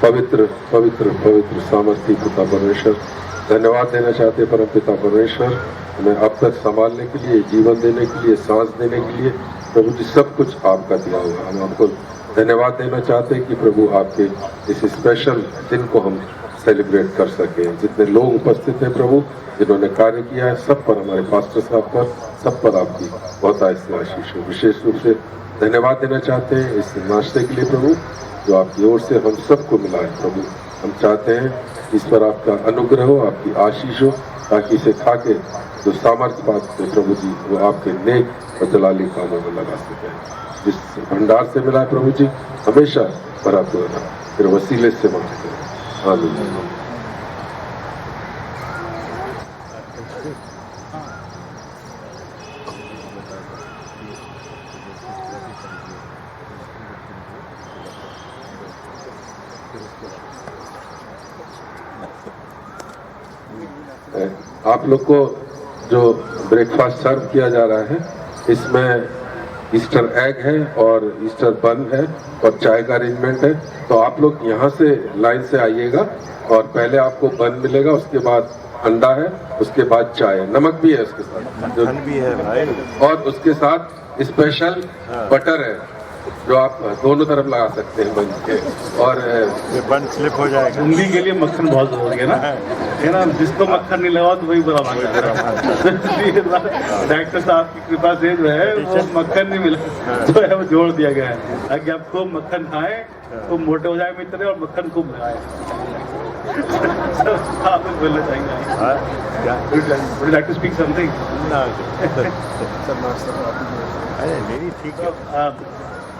पवित्र पवित्र पवित्र सामर्थी पिता परमेश्वर, धन्यवाद देना चाहते परम पिता परमेश्वर, हमें अब तक संभालने के लिए, जीवन देने के लिए, सांस देने के लिए। प्रभु जी सब कुछ आपका दिया हुआ। हम आपको धन्यवाद देना चाहते हैं कि प्रभु आपके इस स्पेशल दिन को हम सेलिब्रेट कर सके। जितने लोग उपस्थित हैं प्रभु, जिन्होंने कार्य किया है, सब पर, हमारे पास्टर साहब पर, सब पर आपकी बहुत ऐसे आशीष हो। विशेष रूप से धन्यवाद देना चाहते हैं इस नाश्ते के लिए प्रभु, जो आपकी ओर से हम सबको मिला है प्रभु। हम चाहते हैं इस पर आपका अनुग्रह हो, आपकी आशीष हो, ताकि इसे खा के जो सामर्थ्य पाते प्रभु जी, वो आपके नेक और जलाली कामों में लगा सके। जिस भंडार से मिला है प्रभु जी, हमेशा भरा पूरा फिर वसीले से मांगते हैं। आमीन। आप लोग को जो ब्रेकफास्ट सर्व किया जा रहा है, इसमें ईस्टर एग है और ईस्टर बन है और चाय का अरेंजमेंट है। तो आप लोग यहाँ से लाइन से आइएगा और पहले आपको बन मिलेगा, उसके बाद अंडा है, उसके बाद चाय है, नमक भी है उसके साथ, जो भी है भाई, और उसके साथ स्पेशल बटर है जो आप दोनों तरफ लगा सकते हैं बन के। और ये बन स्लिप हो जाएगा। उंगली के लिए मक्खन बहुत जरूरी है ना, है ना। जिसको मक्खन नहीं लगा तो वही बुरा मानता है। डॉक्टर साहब की कृपा से जो है वो मक्खन नहीं मिला, जो है वो जोड़ दिया गया है ताकि आप खूब मक्खन खाएं, खूब मोटे हो जाए मित्र और मक्खन खूब लगाए। आप बोलना चाहेंगे? Would you like to speak something? ठीक है,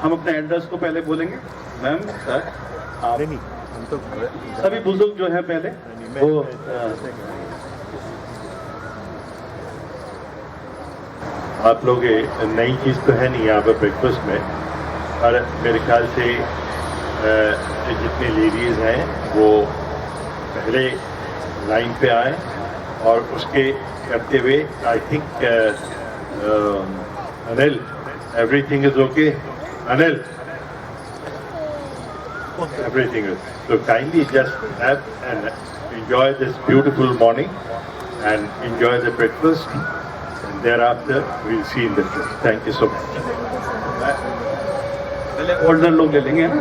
हम अपने एड्रेस को पहले बोलेंगे। मैम सर, आप नहीं, हम तो सभी बुजुर्ग जो हैं पहले वो आप लोग नई चीज़ तो है नहीं यहाँ पर ब्रेकफास्ट में, और मेरे ख्याल से जितने लेडीज़ हैं वो पहले लाइन पे आए और उसके करते हुए I think Anil, everything is okay. Anil, everything is. So kindly just have and enjoy this beautiful morning and enjoy the breakfast. And thereafter, we'll see in the trip. Thank you so much. पहले ओल्डर लोग ले लेंगे ना